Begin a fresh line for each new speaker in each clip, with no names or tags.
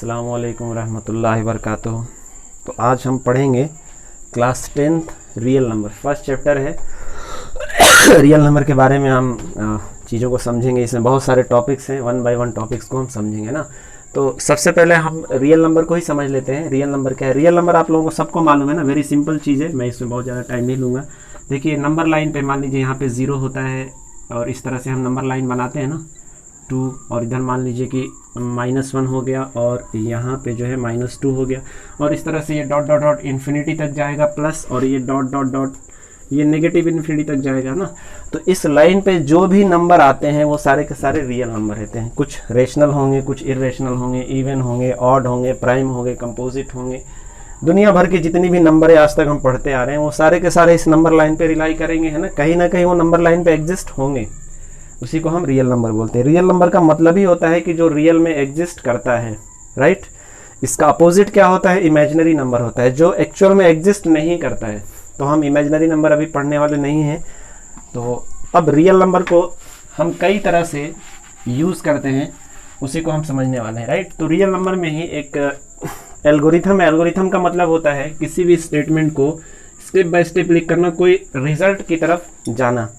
अस्सलाम वालेकुम रहमतुल्लाहि वबरकातुहू। तो आज हम पढ़ेंगे class 10th real number. First chapter है रियल नंबर के बारे में हम चीज़ों को समझेंगे। इसमें बहुत सारे टॉपिक्स हैं, वन बाय वन टॉपिक्स को हम समझेंगे ना। तो सबसे पहले हम रियल नंबर को ही समझ लेते हैं। रियल नंबर क्या है? रियल नंबर आप लोगों को सबको मालूम है ना, वेरी सिंपल चीज़ है, मैं इसमें बहुत ज़्यादा टाइम नहीं लूँगा। देखिए नंबर लाइन पे मान लीजिए यहाँ पे 0 होता है और इस तरह से हम नंबर लाइन बनाते हैं ना 2, और इधर मान लीजिए कि -1 हो गया और यहाँ पे जो है -2 हो गया, और इस तरह से ये डॉट डॉट डॉट इन्फिनिटी तक जाएगा प्लस, और ये डॉट डॉट डॉट ये नेगेटिव इन्फिनिटी तक जाएगा ना। तो इस लाइन पे जो भी नंबर आते हैं वो सारे के सारे रियल नंबर रहते हैं। कुछ रेशनल होंगे, कुछ इरेशनल होंगे, इवन होंगे, ऑड होंगे, प्राइम होंगे, कंपोजिट होंगे। दुनिया भर के जितनी भी नंबर है आज तक हम पढ़ते आ रहे हैं वो सारे के सारे इस नंबर लाइन पे रिलाई करेंगे, है ना कहीं वो नंबर लाइन पे एग्जिस्ट होंगे। उसी को हम रियल नंबर बोलते हैं। रियल नंबर का मतलब ही होता है कि जो रियल में एग्जिस्ट करता है, राइट। इसका अपोजिट क्या होता है? इमेजिनरी नंबर होता है, जो एक्चुअल में एग्जिस्ट नहीं करता है। तो हम इमेजिनरी नंबर अभी पढ़ने वाले नहीं हैं। तो अब रियल नंबर को हम कई तरह से यूज़ करते हैं, उसी को हम समझने वाले हैं, राइट। तो रियल नंबर में ही एक एल्गोरिथम है। एल्गोरिथम का मतलब होता है किसी भी स्टेटमेंट को स्टेप बाय स्टेप लिख करना, कोई रिजल्ट की तरफ जाना,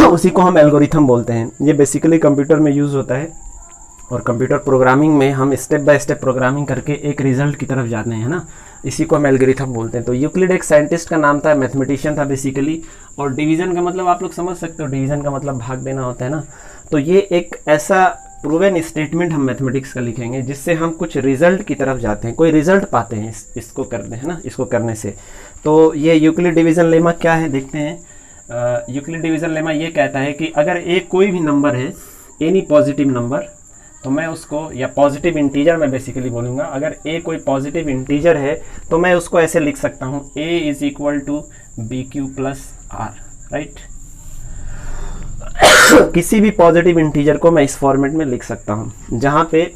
उसी को हम एल्गोरिथम बोलते हैं। ये बेसिकली कंप्यूटर में यूज़ होता है, और कंप्यूटर प्रोग्रामिंग में हम स्टेप बाय स्टेप प्रोग्रामिंग करके एक रिजल्ट की तरफ जाते हैं ना, इसी को हम एल्गोरिथम बोलते हैं। तो यूक्लिड एक साइंटिस्ट का नाम था, मैथमेटिशियन था बेसिकली। और डिवीज़न का मतलब आप लोग समझ सकते हो, डिवीज़न का मतलब भाग देना होता है ना। तो ये एक ऐसा प्रूवन स्टेटमेंट हम मैथमेटिक्स का लिखेंगे जिससे हम कुछ रिजल्ट की तरफ जाते हैं, कोई रिजल्ट पाते हैं इसको करते हैं ना, इसको करने से। तो ये यूक्लिड डिवीज़न लेमा क्या है देखते हैं। यूक्लिड डिवीज़न लेमा ये कहता है कि अगर एक कोई भी नंबर है, एनी पॉजिटिव नंबर, तो मैं उसको, या पॉजिटिव इंटीजर मैं बेसिकली बोलूँगा, अगर ए कोई पॉजिटिव इंटीजर है तो मैं उसको ऐसे लिख सकता हूँ, a is equal to BQ plus R, right. किसी भी पॉजिटिव इंटीजर को मैं इस फॉर्मेट में लिख सकता हूँ, जहाँ पे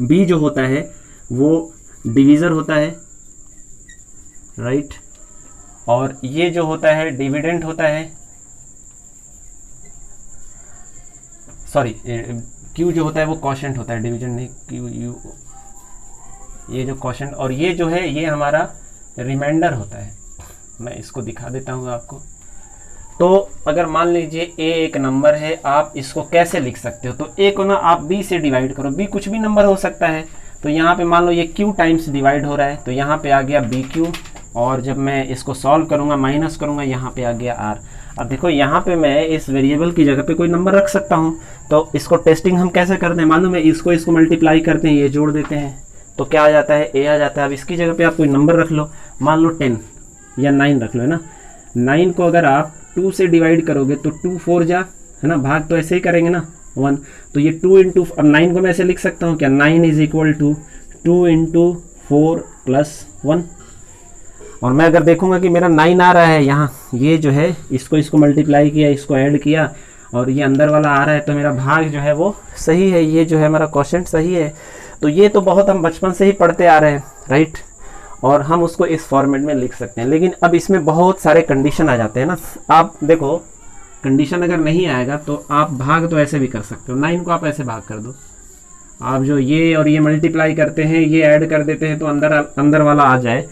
b जो होता है वो डिवीज़र होता है, राइट, और ये जो होता है डिविडेंट होता है, सॉरी Q जो होता है वो क्वोशंट होता है, डिवीजन नहीं, Q ये जो क्वोशंट, और ये जो है ये हमारा रिमाइंडर होता है। मैं इसको दिखा देता हूँ आपको। तो अगर मान लीजिए A एक नंबर है, आप इसको कैसे लिख सकते हो? तो A को ना आप B से डिवाइड करो, B कुछ भी नंबर हो सकता है। तो यहाँ पे मान लो ये Q टाइम्स डिवाइड हो रहा है, तो यहाँ पे आ गया BQ, और जब मैं इसको सॉल्व करूँगा, माइनस करूँगा, यहाँ पे आ गया R। अब देखो यहाँ पे मैं इस वेरिएबल की जगह पे कोई नंबर रख सकता हूँ। तो इसको टेस्टिंग हम कैसे करते हैं मालूम है? इसको मल्टीप्लाई करते हैं, ये जोड़ देते हैं, तो क्या आ जाता है? A आ जाता है। अब इसकी जगह पे आप कोई नंबर रख लो, मान लो 10 या 9 रख लो, है ना। 9 को अगर आप 2 से डिवाइड करोगे तो 2 4 जा, है ना, भाग तो ऐसे ही करेंगे ना 1। तो ये 2 इंटू, अब 9 को मैं ऐसे लिख सकता हूँ क्या? 9 is equal to 2 into 4 plus 1। और मैं अगर देखूंगा कि मेरा 9 आ रहा है यहाँ, ये जो है इसको मल्टीप्लाई किया, इसको ऐड किया, और ये अंदर वाला आ रहा है, तो मेरा भाग जो है वो सही है, ये जो है हमारा क्वोशंट सही है। तो ये तो बहुत हम बचपन से ही पढ़ते आ रहे हैं, राइट, और हम उसको इस फॉर्मेट में लिख सकते हैं। लेकिन अब इसमें बहुत सारे कंडीशन आ जाते हैं ना। आप देखो कंडीशन अगर नहीं आएगा तो आप भाग तो ऐसे भी कर सकते हो, 9 को आप ऐसे भाग कर दो, आप जो ये और ये मल्टीप्लाई करते हैं, ये ऐड कर देते हैं तो अंदर वाला आ जाए।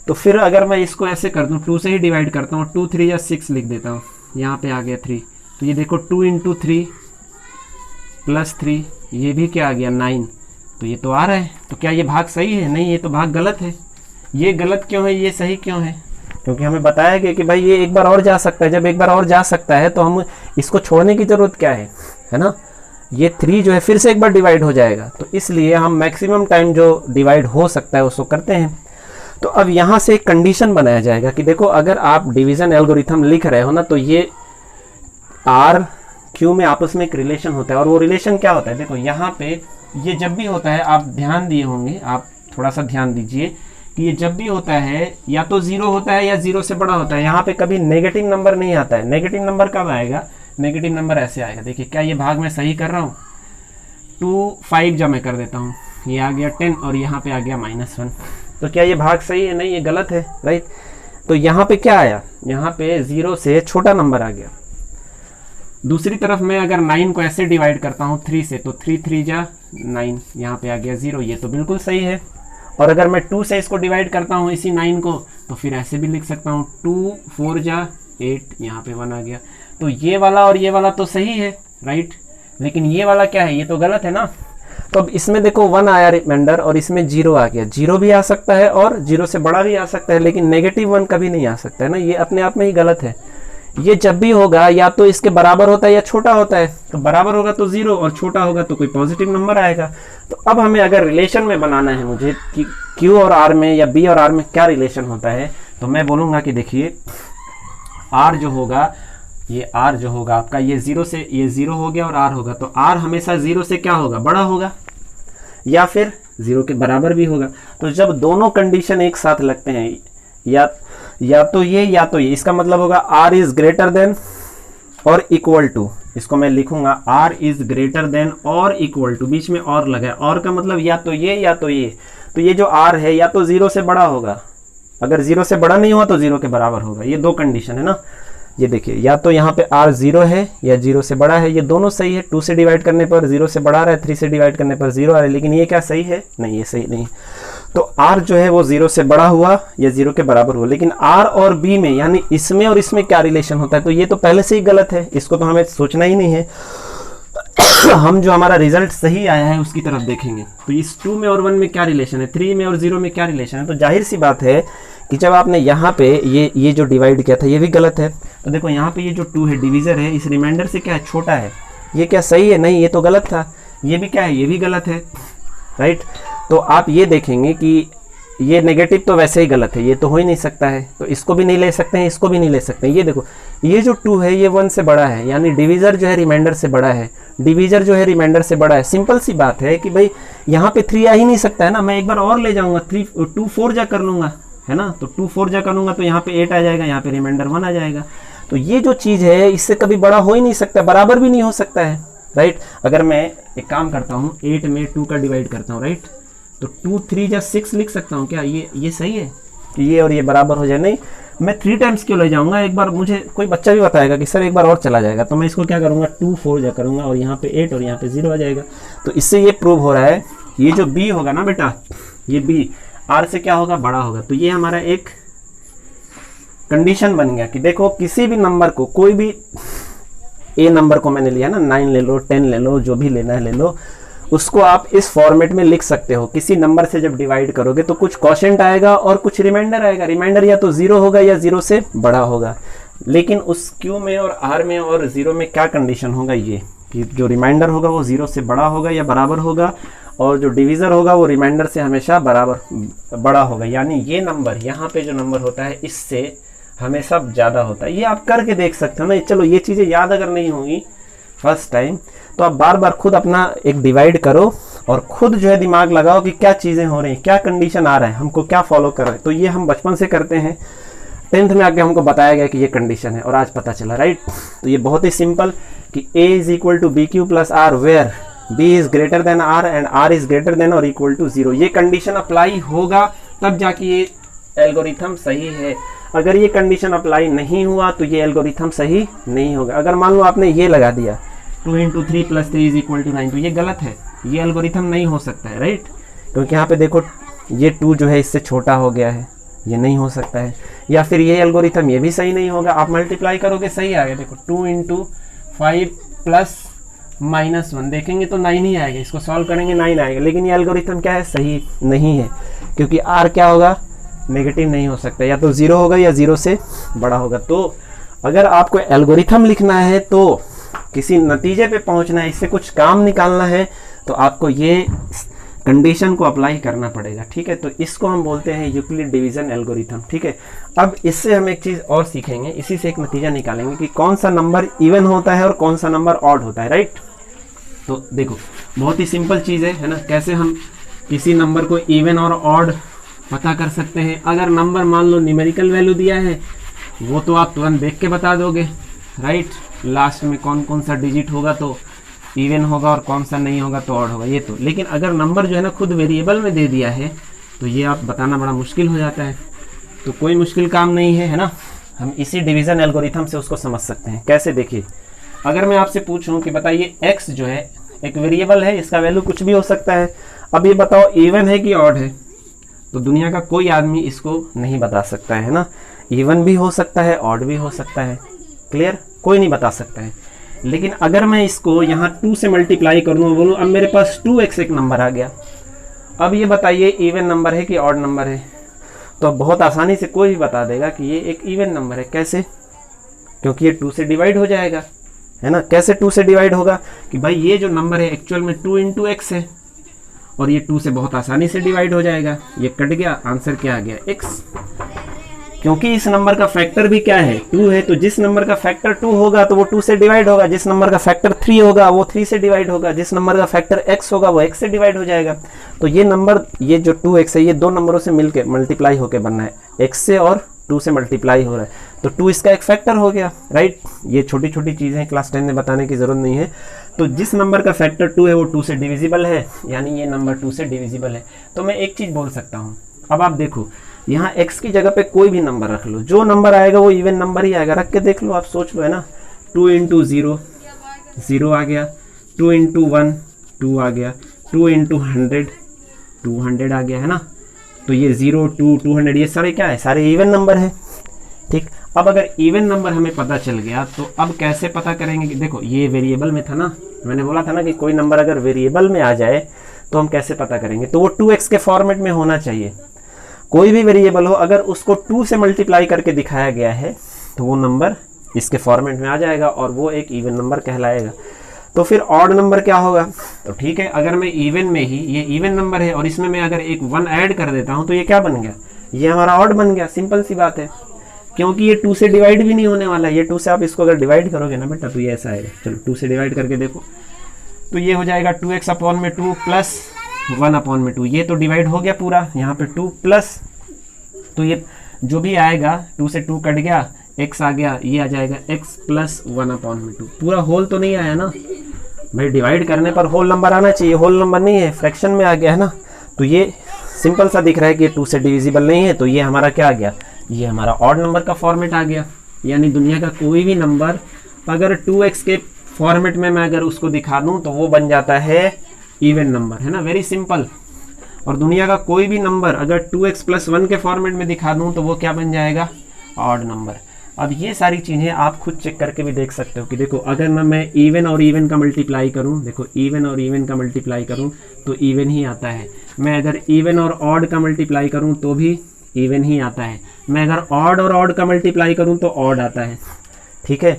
तो फिर अगर मैं इसको ऐसे कर दूँ, 2 से ही डिवाइड करता हूँ, 2 3 या 6 लिख देता हूँ, यहाँ पे आ गया 3। तो ये देखो 2 इंटू 3 प्लस 3, ये भी क्या आ गया 9। तो ये तो आ रहा है, तो क्या ये भाग सही है? नहीं, ये तो भाग गलत है। ये गलत क्यों है, ये सही क्यों है? क्योंकि हमें बताया गया कि भाई ये एक बार और जा सकता है। जब एक बार और जा सकता है तो हम इसको छोड़ने की ज़रूरत क्या है ना। ये 3 जो है फिर से एक बार डिवाइड हो जाएगा, तो इसलिए हम मैक्सिमम टाइम जो डिवाइड हो सकता है उसको करते हैं। तो अब यहाँ से एक कंडीशन बनाया जाएगा कि देखो अगर आप डिवीज़न एल्गोरिथम लिख रहे हो ना, तो ये R Q में आपस में एक रिलेशन होता है। और वो रिलेशन क्या होता है? देखो यहाँ पे ये जब भी होता है, आप ध्यान दिए होंगे, आप थोड़ा सा ध्यान दीजिए कि ये जब भी होता है या तो 0 होता है या 0 से बड़ा होता है। यहाँ पे कभी नेगेटिव नंबर नहीं आता है। नेगेटिव नंबर कब आएगा? नेगेटिव नंबर ऐसे आएगा, देखिए क्या ये भाग मैं सही कर रहा हूँ? 2 5 जब मैं कर देता हूँ, ये आ गया 10 और यहाँ पे आ गया -1। तो क्या ये भाग सही है? नहीं, ये गलत है, राइट। तो यहाँ पे क्या आया? यहाँ पे 0 से छोटा नंबर आ गया। दूसरी तरफ मैं अगर 9 को ऐसे डिवाइड करता हूँ 3 से, तो 3 3 जा 9, यहाँ पे आ गया 0, ये तो बिल्कुल सही है। और अगर मैं 2 से इसको डिवाइड करता हूँ इसी 9 को, तो फिर ऐसे भी लिख सकता हूँ 2 4 जा 8, यहाँ पे 1 आ गया। तो ये वाला और ये वाला तो सही है, राइट, लेकिन ये वाला क्या है, ये तो गलत है ना। तो अब इसमें देखो 1 आया रिमाइंडर और इसमें 0 आ गया। 0 भी आ सकता है और 0 से बड़ा भी आ सकता है, लेकिन -1 कभी नहीं आ सकता है ना, ये अपने आप में ही गलत है। ये जब भी होगा या तो इसके बराबर होता है या छोटा होता है। तो बराबर होगा तो 0 और छोटा होगा तो कोई पॉजिटिव नंबर आएगा। तो अब हमें अगर रिलेशन में बनाना है मुझे कि Q और R में या B और R में क्या रिलेशन होता है, तो मैं बोलूँगा कि देखिए R जो होगा, ये R जो होगा आपका, ये 0 से ये 0 हो गया और R होगा, तो R हमेशा 0 से क्या होगा, बड़ा होगा या फिर 0 के बराबर भी होगा। तो जब दोनों कंडीशन एक साथ लगते हैं, या तो ये या तो ये, इसका मतलब होगा R इज ग्रेटर देन और इक्वल टू, इसको मैं लिखूंगा R इज ग्रेटर देन और इक्वल टू, बीच में और लगा है, और का मतलब या तो ये या तो ये। तो ये जो R है या तो 0 से बड़ा होगा, अगर 0 से बड़ा नहीं हुआ तो 0 के बराबर होगा। ये दो कंडीशन है ना, ये देखिए, या तो यहाँ पे R 0 है या 0 से बड़ा है, ये दोनों सही है। 2 से डिवाइड करने पर 0 से बड़ा आ रहा है, 3 से डिवाइड करने पर 0 आ रहा है, लेकिन ये क्या सही है, नहीं, ये सही नहीं। तो R जो है वो 0 से बड़ा हुआ या 0 के बराबर हुआ, लेकिन R और B में यानी इसमें और इसमें क्या रिलेशन होता है, तो ये तो पहले से ही गलत है, इसको तो हमें सोचना ही नहीं है। हम जो हमारा रिजल्ट सही आया है उसकी तरफ देखेंगे। तो इस 2 में और 1 में क्या रिलेशन है, 3 में और 0 में क्या रिलेशन है। तो जाहिर सी बात है कि जब आपने यहाँ पे ये जो डिवाइड किया था ये भी गलत है। तो देखो यहाँ पे ये जो 2 है डिवीजर है, इस रिमाइंडर से क्या है, छोटा है, ये क्या सही है, नहीं, ये तो गलत था। ये भी क्या है, ये भी गलत है, राइट। तो आप ये देखेंगे कि ये नेगेटिव तो वैसे ही गलत है, ये तो हो ही नहीं सकता है, तो इसको भी नहीं ले सकते हैं, इसको भी नहीं ले सकते हैं। ये देखो, ये जो 2 है ये 1 से बड़ा है, यानी डिवीजर जो है रिमाइंडर से बड़ा है, डिवीजर जो है रिमाइंडर से बड़ा है। सिंपल सी बात है कि भाई यहाँ पे 3 आ ही नहीं सकता है ना, मैं एक बार और ले जाऊंगा, 2 4 जा कर लूंगा, है ना, तो 2 4 जा कर लूंगा तो यहाँ पे 8 आ जाएगा, यहाँ पे रिमाइंडर 1 आ जाएगा। तो ये जो चीज़ है इससे कभी बड़ा हो ही नहीं सकता, बराबर भी नहीं हो सकता है, राइट। अगर मैं एक काम करता हूँ, 8 में 2 का डिवाइड करता हूँ, राइट, तो 2 3 जा 6 लिख सकता हूँ क्या, ये सही है कि ये और ये बराबर हो जाए, नहीं, मैं 3 टाइम्स क्यों ले जाऊंगा। एक बार मुझे कोई बच्चा भी बताएगा कि सर एक बार और चला जाएगा, तो मैं इसको क्या करूँगा, 2 4 जा करूँगा और यहाँ पे 8 और यहाँ पे 0 आ जाएगा। तो इससे ये प्रूव हो रहा है, ये जो B होगा ना बेटा, ये B R से क्या होगा, बड़ा होगा। तो ये हमारा एक कंडीशन बन गया कि देखो किसी भी नंबर को, कोई भी A नंबर को मैंने लिया ना, 9 ले लो, 10 ले लो, जो भी लेना है ले लो, उसको आप इस फॉर्मेट में लिख सकते हो। किसी नंबर से जब डिवाइड करोगे तो कुछ क्वोशिएंट आएगा और कुछ रिमाइंडर आएगा। रिमाइंडर या तो 0 होगा या 0 से बड़ा होगा, लेकिन उस Q में और R में और 0 में क्या कंडीशन होगा, ये कि जो रिमाइंडर होगा वो 0 से बड़ा होगा या बराबर होगा, और जो डिवीज़र होगा वो रिमाइंडर से हमेशा बराबर बड़ा होगा। यानी ये नंबर, यहाँ पे जो नंबर होता है इससे हमेशा ज़्यादा होता है। ये आप करके देख सकते हो ना। चलो ये चीज़ें याद अगर नहीं होंगी फर्स्ट टाइम, तो आप बार बार खुद अपना एक डिवाइड करो और खुद जो है दिमाग लगाओ कि क्या चीज़ें हो रही हैं, क्या कंडीशन आ रहा है, हमको क्या फॉलो कर रहे हैं। तो ये हम बचपन से करते हैं, 10th में आके हमको बताया गया कि ये कंडीशन है और आज पता चला, राइट। तो ये बहुत ही सिंपल कि A is equal to B Q plus R where B is greater than R and R is greater than और इक्वल टू 0। ये कंडीशन अप्लाई होगा तब जाके ये एल्गोरिथम सही है। अगर ये कंडीशन अप्लाई नहीं हुआ तो ये एल्गोरिथम सही नहीं होगा। अगर मान लो आपने ये लगा दिया 2 × 3 + 3 इज इक्वल टू 9, तो ये गलत है, ये एल्गोरिथम नहीं हो सकता है, राइट। क्योंकि यहाँ पे देखो ये 2 जो है इससे छोटा हो गया है, ये नहीं हो सकता है। या फिर ये एल्गोरिथम ये भी सही नहीं होगा। आप मल्टीप्लाई करोगे सही आएगा, देखो 2 × 5 + -1 देखेंगे तो 9 ही आएगा, इसको सॉल्व करेंगे 9 आएगा। लेकिन ये एल्गोरिथम क्या है, सही नहीं है, क्योंकि R क्या होगा, नेगेटिव नहीं हो सकता, या तो 0 होगा या 0 से बड़ा होगा। तो अगर आपको एल्गोरिथम लिखना है, तो किसी नतीजे पे पहुंचना है, इससे कुछ काम निकालना है, तो आपको ये कंडीशन को अप्लाई करना पड़ेगा, ठीक है। तो इसको हम बोलते हैं यूक्लिड डिवीजन एल्गोरिथम, ठीक है। अब इससे हम एक चीज़ और सीखेंगे, इसी से एक नतीजा निकालेंगे कि कौन सा नंबर इवन होता है और कौन सा नंबर ऑड होता है, राइट। तो देखो बहुत ही सिंपल चीज़ है ना, कैसे हम किसी नंबर को इवन और ऑड पता कर सकते हैं। अगर नंबर मान लो न्यूमेरिकल वैल्यू दिया है, वो तो आप तुरंत देख के बता दोगे, राइट। लास्ट में कौन कौन सा डिजिट होगा तो इवन होगा और कौन सा नहीं होगा तो ऑड होगा, ये तो। लेकिन अगर नंबर जो है ना खुद वेरिएबल में दे दिया है, तो ये आप बताना बड़ा मुश्किल हो जाता है। तो कोई मुश्किल काम नहीं है, है ना। हम इसी डिवीज़न एल्गोरिथम से उसको समझ सकते हैं। कैसे, देखिए अगर मैं आपसे पूछूं कि बताइए x जो है एक वेरिएबल है, इसका वैल्यू कुछ भी हो सकता है। अब ये बताओ इवन है कि ऑड है, तो दुनिया का कोई आदमी इसको नहीं बता सकता है ना। इवन भी हो सकता है, ऑड भी हो सकता है, क्लियर, कोई नहीं बता सकता है। लेकिन अगर मैं इसको यहाँ 2 से मल्टीप्लाई कर दूँ, बोलूँ अब मेरे पास 2x एक नंबर आ गया, अब ये बताइए इवन नंबर है कि ऑड नंबर है, तो बहुत आसानी से कोई भी बता देगा कि ये एक इवन नंबर है। कैसे? क्योंकि ये 2 से डिवाइड हो जाएगा, है ना। कैसे 2 से डिवाइड होगा कि भाई ये जो नंबर है एक्चुअल में 2 × x है, और ये 2 से बहुत आसानी से डिवाइड हो जाएगा। ये कट गया, आंसर क्या आ गया? x। क्योंकि इस नंबर का फैक्टर भी क्या है? 2 है, तो जिस नंबर का फैक्टर 2 होगा तो वो 2 से डिवाइड होगा, जिस नंबर का फैक्टर 3 होगा वो 3 से डिवाइड होगा, जिस नंबर का फैक्टर x होगा वो x से डिवाइड हो जाएगा। तो ये नंबर, ये जो 2x है, ये दो नंबरों से मिलके मल्टीप्लाई होके बनना है, x से और 2 से मल्टीप्लाई हो रहा है, तो 2 इसका एक फैक्टर हो गया, राइट। ये छोटी छोटी चीज़ें हैं, क्लास 10 में बताने की ज़रूरत नहीं है। तो जिस नंबर का फैक्टर 2 है वो 2 से डिविजिबल है, यानी ये नंबर 2 से डिविजिबल है। तो मैं एक चीज़ बोल सकता हूँ, अब आप देखो यहाँ x की जगह पे कोई भी नंबर रख लो, जो नंबर आएगा वो इवन नंबर ही आएगा। रख के देख लो, आप सोच लो, है ना। 2 × 0 0 आ गया, 2 × 1 2 आ गया, 2 × 100 200 आ गया, है ना। तो ये 0 2 200 ये सारे क्या है? सारे इवन नंबर है, ठीक। अब अगर इवन नंबर हमें पता चल गया तो अब कैसे पता करेंगे कि देखो ये वेरिएबल में था ना, मैंने बोला था ना कि कोई नंबर अगर वेरिएबल में आ जाए तो हम कैसे पता करेंगे, तो वो 2x के फॉर्मेट में होना चाहिए। कोई भी वेरिएबल हो अगर उसको 2 से मल्टीप्लाई करके दिखाया गया है तो वो नंबर इसके फॉर्मेट में आ जाएगा और वो एक इवन नंबर कहलाएगा। तो फिर ऑड नंबर क्या होगा? तो ठीक है, अगर मैं इवन में ही, ये इवन नंबर है और इसमें मैं अगर एक 1 ऐड कर देता हूँ तो ये क्या बन गया? ये हमारा ऑड बन गया। सिंपल सी बात है, क्योंकि ये 2 से डिवाइड भी नहीं होने वाला है। ये 2 से आप इसको अगर डिवाइड करोगे ना बेटा तो ये ऐसा आएगा। चलो 2 से डिवाइड करके देखो, तो ये हो जाएगा 2x/2 प्लस 1/2। ये तो डिवाइड हो गया पूरा, यहाँ पे 2 प्लस, तो ये जो भी आएगा 2 से 2 कट गया, x आ गया, ये आ जाएगा x प्लस 1/2। पूरा होल तो नहीं आया ना भाई, डिवाइड करने पर होल नंबर आना चाहिए, होल नंबर नहीं है, फ्रैक्शन में आ गया, है ना। तो ये सिंपल सा दिख रहा है कि ये 2 से डिविजिबल नहीं है, तो ये हमारा क्या आ गया? ये हमारा ऑड नंबर का फॉर्मेट आ गया। यानी दुनिया का कोई भी नंबर अगर 2x के फॉर्मेट में मैं अगर उसको दिखा दूं तो वो बन जाता है इवन नंबर, है ना, वेरी सिंपल। और दुनिया का कोई भी नंबर अगर 2x + 1 के फॉर्मेट में दिखा दूं तो वो क्या बन जाएगा? Odd number. अब ये सारी चीज़ें आप खुद चेक करके भी देख सकते हो कि देखो अगर मैं इवन और इवन का मल्टीप्लाई करूं, देखो इवन और इवन का मल्टीप्लाई करूं तो इवन ही आता है। मैं अगर इवन और ऑड का मल्टीप्लाई करूं तो भी इवन ही आता है। मैं अगर ऑड और ऑड का मल्टीप्लाई करूं तो ऑड आता है, ठीक है।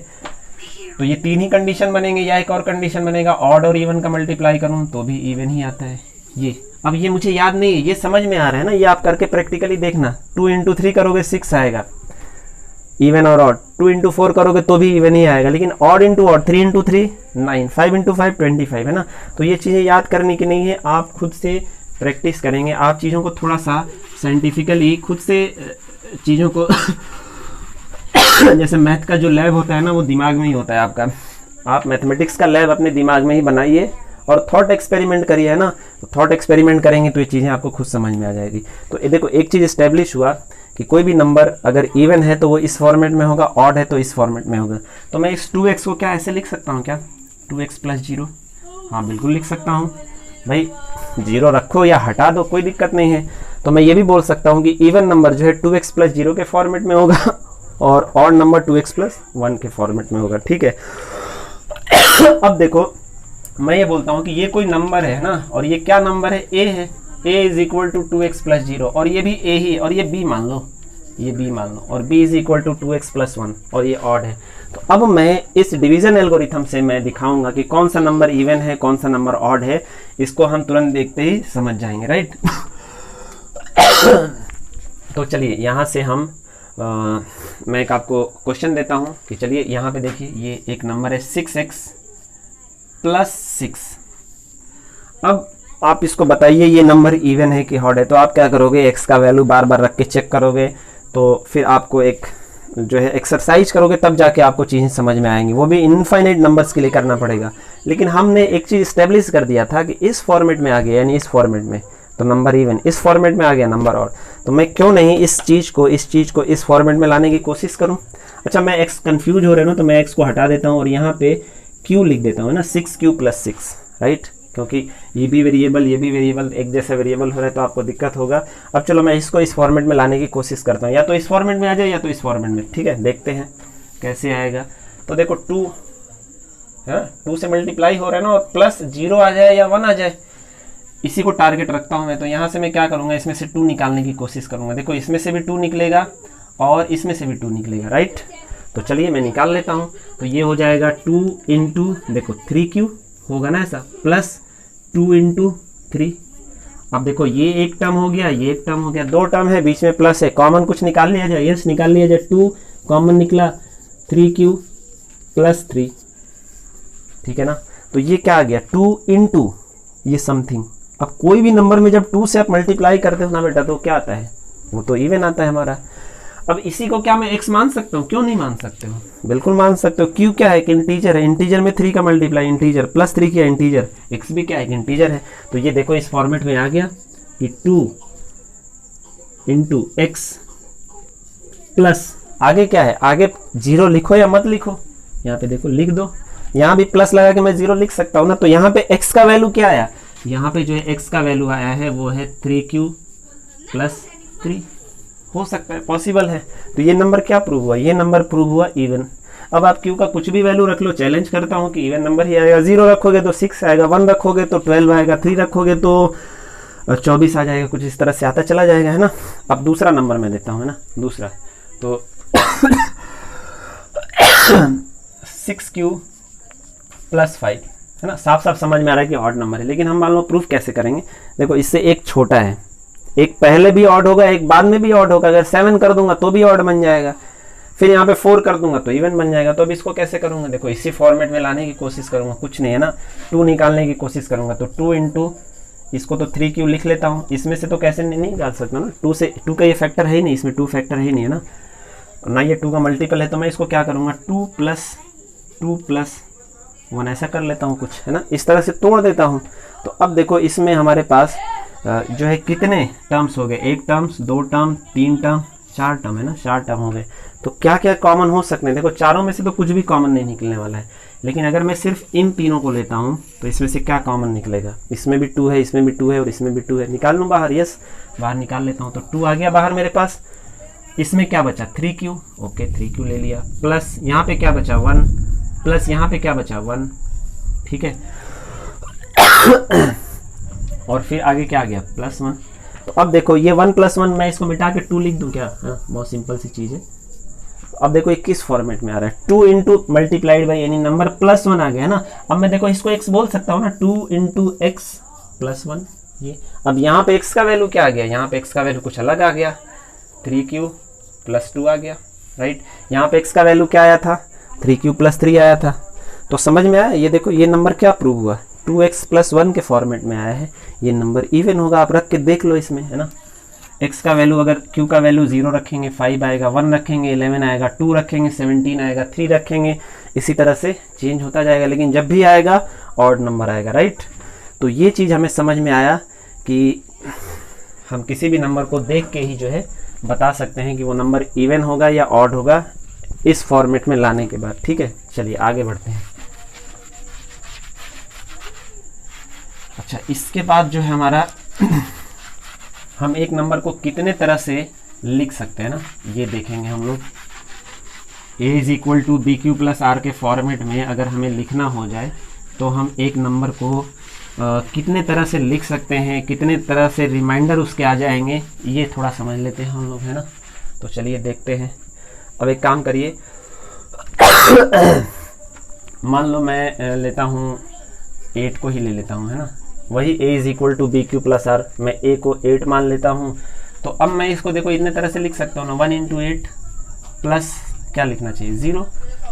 तो ये 3 ही कंडीशन बनेंगे, या एक और कंडीशन बनेगा ऑड और इवन का मल्टीप्लाई करूं तो भी इवन ही आता है। ये अब ये मुझे याद नहीं है, ये समझ में आ रहा है ना, ये आप करके प्रैक्टिकली देखना। 2 × 3 करोगे 6 आएगा इवन और ऑड, 2 × 4 करोगे तो भी इवन ही आएगा, लेकिन ऑड × ऑड 3 × 3 9, 5 × 5 25, है ना। तो ये चीज़ें याद करने की नहीं है, आप खुद से प्रैक्टिस करेंगे, आप चीज़ों को थोड़ा सा साइंटिफिकली खुद से चीज़ों को जैसे मैथ का जो लैब होता है ना वो दिमाग में ही होता है आपका, आप मैथमेटिक्स का लैब अपने दिमाग में ही बनाइए और थॉट एक्सपेरिमेंट करिए, है ना। तो थॉट एक्सपेरिमेंट करेंगे तो ये चीज़ें आपको खुद समझ में आ जाएगी। तो ये देखो एक चीज़ इस्टेब्लिश हुआ कि कोई भी नंबर अगर इवन है तो वो इस फॉर्मेट में होगा, ऑड है तो इस फॉर्मेट में होगा। तो मैं इस 2x को क्या ऐसे लिख सकता हूँ क्या? 2x + 0, हाँ बिल्कुल लिख सकता हूँ भाई। 0 रखो या हटा दो कोई दिक्कत नहीं है। तो मैं ये भी बोल सकता हूँ कि इवन नंबर जो है 2x + 0 के फॉर्मेट में होगा और ऑड नंबर 2x + 1 के फॉर्मेट में होगा, ठीक है। अब देखो मैं ये बोलता हूँ कि ये कोई नंबर है ना, और ये क्या नंबर है? a है, a = 2x + 0, और ये भी a ही, और ये b मान लो, ये b मान लो, और b = 2x + 1, और ये ऑड है। तो अब मैं इस डिवीजन एल्गोरिथम से मैं दिखाऊंगा कि कौन सा नंबर इवन है, कौन सा नंबर ऑड है। इसको हम तुरंत देखते ही समझ जाएंगे, राइट। तो चलिए यहाँ से हम मैं एक आपको क्वेश्चन देता हूँ कि चलिए यहाँ पे देखिए, ये एक नंबर है 6x + 6। अब आप इसको बताइए ये नंबर इवन है कि ऑड है। तो आप क्या करोगे, x का वैल्यू बार बार रख के चेक करोगे, तो फिर आपको एक जो है एक्सरसाइज करोगे, तब जाके आपको चीज़ें समझ में आएंगी। वो भी इनफाइनाइट नंबर्स के लिए करना पड़ेगा। लेकिन हमने एक चीज़ इस्टेब्लिश कर दिया था कि इस फॉर्मेट में आ गया, यानी इस फॉर्मेट में तो नंबर इवन, इस फॉर्मेट में आ गया नंबर ऑड। तो मैं क्यों नहीं इस चीज़ को इस फॉर्मेट में लाने की कोशिश करूं। अच्छा मैं x कंफ्यूज हो रहे हो ना, तो मैं x को हटा देता हूँ और यहाँ पे q लिख देता हूँ ना, 6q + 6, राइट, क्योंकि ये भी वेरिएबल एक जैसा वेरिएबल हो रहा है तो आपको दिक्कत होगा। अब चलो मैं इसको इस फॉर्मेट में लाने की कोशिश करता हूँ, या तो इस फॉर्मेट में आ जाए या तो इस फॉर्मेट में, ठीक है, देखते हैं कैसे आएगा। तो देखो 2 है, 2 से मल्टीप्लाई हो रहा है ना, और प्लस 0 आ जाए या 1 आ जाए, इसी को टारगेट रखता हूँ मैं। तो यहाँ से मैं क्या करूँगा, इसमें से 2 निकालने की कोशिश करूँगा। देखो इसमें से भी 2 निकलेगा और इसमें से भी 2 निकलेगा, राइट। तो चलिए मैं निकाल लेता हूँ। तो ये हो जाएगा 2 × देखो 3q होगा ना ऐसा, प्लस 2 × 3। अब देखो ये एक टर्म हो गया, ये एक टर्म हो गया, 2 टर्म है, बीच में प्लस है, कॉमन कुछ निकाल लिया जाए, यस निकाल लिया जाए, 2 कॉमन निकला, 3q + 3, ठीक है ना। तो ये क्या आ गया, 2 × ये समथिंग। अब कोई भी नंबर में जब 2 से आप मल्टीप्लाई करते हो ना बेटा, तो क्या आता है, वो तो इवन आता है हमारा। अब इसी को क्या मैं x मान सकता हूँ, क्यों नहीं मान सकते हो, बिल्कुल मान सकते हो। q क्या है, एक इंटीजर है, इंटीजर में 3 का मल्टीप्लाई इंटीजर, प्लस 3 क्या इंटीजर, x भी क्या है, एक इंटीजर है। तो ये देखो इस फॉर्मेट में आ गया कि 2 × x प्लस आगे क्या है, आगे 0 लिखो या मत लिखो, यहाँ पे देखो लिख दो, यहाँ भी प्लस लगा के मैं 0 लिख सकता हूँ ना। तो यहाँ पे x का वैल्यू क्या आया, यहाँ पे जो है x का वैल्यू आया है वो है 3q + 3, हो सकता है, पॉसिबल है। तो ये नंबर क्या प्रूव हुआ, ये नंबर प्रूव हुआ इवन। अब आप q का कुछ भी वैल्यू रख लो, चैलेंज करता हूँ कि इवन नंबर ही आएगा। 0 रखोगे तो 6 आएगा, 1 रखोगे तो 12 आएगा, 3 रखोगे तो 24 आ जाएगा, कुछ इस तरह से आता चला जाएगा, है ना। अब दूसरा नंबर मैं देता हूँ, है ना, दूसरा तो 6q + 5, है ना, साफ साफ समझ में आ रहा है कि ऑड नंबर है। लेकिन हम मान लो प्रूफ कैसे करेंगे, देखो इससे एक छोटा है, एक पहले भी ऑड होगा, एक बाद में भी ऑड होगा। अगर 7 कर दूंगा तो भी ऑड बन जाएगा, फिर यहाँ पे 4 कर दूंगा तो इवन बन जाएगा। तो अब इसको कैसे करूंगा, देखो इसी फॉर्मेट में लाने की कोशिश करूंगा, कुछ नहीं है ना, 2 निकालने की कोशिश करूंगा। तो 2 × इसको तो 3q लिख लेता हूँ, इसमें से तो कैसे नहीं निकाल सकता ना, 2 से 2 का ये फैक्टर है ही नहीं, इसमें 2 फैक्टर है ही नहीं, है ना ये 2 का मल्टीपल है। तो मैं इसको क्या करूँगा, 2 + 1 ऐसा कर लेता हूँ कुछ, है ना, इस तरह से तोड़ देता हूँ। तो अब देखो इसमें हमारे पास जो है कितने टर्म्स हो गए, 1 टर्म, 2 टर्म, 3 टर्म, 4 टर्म, है ना, 4 टर्म हो गए। तो क्या क्या कॉमन हो सकते हैं, देखो चारों में से तो कुछ भी कॉमन नहीं निकलने वाला है। लेकिन अगर मैं सिर्फ इन तीनों को लेता हूँ तो इसमें से क्या कॉमन निकलेगा, इसमें भी 2 है, इसमें भी 2 है और इसमें भी 2 है, निकाल लूँ बाहर, यस बाहर निकाल लेता हूँ। तो 2 आ गया बाहर मेरे पास। इसमें क्या बचा, 3q, ओके 3q ले लिया, प्लस यहाँ पे क्या बचा 1, प्लस यहाँ पे क्या बचा 1, ठीक है। और फिर आगे क्या आ गया, +1। तो अब देखो ये 1 + 1 मैं इसको मिटा के 2 लिख दूं क्या, हाँ बहुत सिंपल सी चीज़ है। अब देखो ये किस फॉर्मेट में आ रहा है, 2 × मल्टीप्लाइड बाई यानी नंबर +1 आ गया है ना। अब मैं देखो इसको x बोल सकता हूँ ना, 2 × x + 1 ये। अब यहाँ पे x का वैल्यू क्या आ गया, यहाँ पे x का वैल्यू कुछ अलग आ गया, 3q + 2 आ गया, राइट। यहाँ पे x का वैल्यू क्या आया था, 3q + 3 आया था। तो समझ में आया, ये देखो ये नंबर क्या प्रूव हुआ, 2x + 1 के फॉर्मेट में आया है, ये नंबर इवन होगा। आप रख के देख लो इसमें, है ना। x का वैल्यू अगर q का वैल्यू 0 रखेंगे 5 आएगा, 1 रखेंगे 11 आएगा, 2 रखेंगे 17 आएगा, 3 रखेंगे, इसी तरह से चेंज होता जाएगा। लेकिन जब भी आएगा ऑड नंबर आएगा, राइट। तो ये चीज़ हमें समझ में आया कि हम किसी भी नंबर को देख के ही जो है बता सकते हैं कि वो नंबर इवन होगा या ऑड होगा, इस फॉर्मेट में लाने के बाद, ठीक है। चलिए आगे बढ़ते हैं। अच्छा इसके बाद जो है हमारा हम एक नंबर को कितने तरह से लिख सकते हैं ना, ये देखेंगे हम लोग। a = bq + r के फॉर्मेट में अगर हमें लिखना हो जाए तो हम एक नंबर को कितने तरह से लिख सकते हैं, कितने तरह से रिमाइंडर उसके आ जाएंगे, ये थोड़ा समझ लेते हैं हम लोग, है ना। तो चलिए देखते हैं। अब एक काम करिए, मान लो मैं लेता हूँ 8 को ही ले लेता हूँ, है ना, वही a = bq + r, मैं a को 8 मान लेता हूँ। तो अब मैं इसको देखो इतने तरह से लिख सकता हूँ ना, 1 × 8 प्लस क्या लिखना चाहिए 0,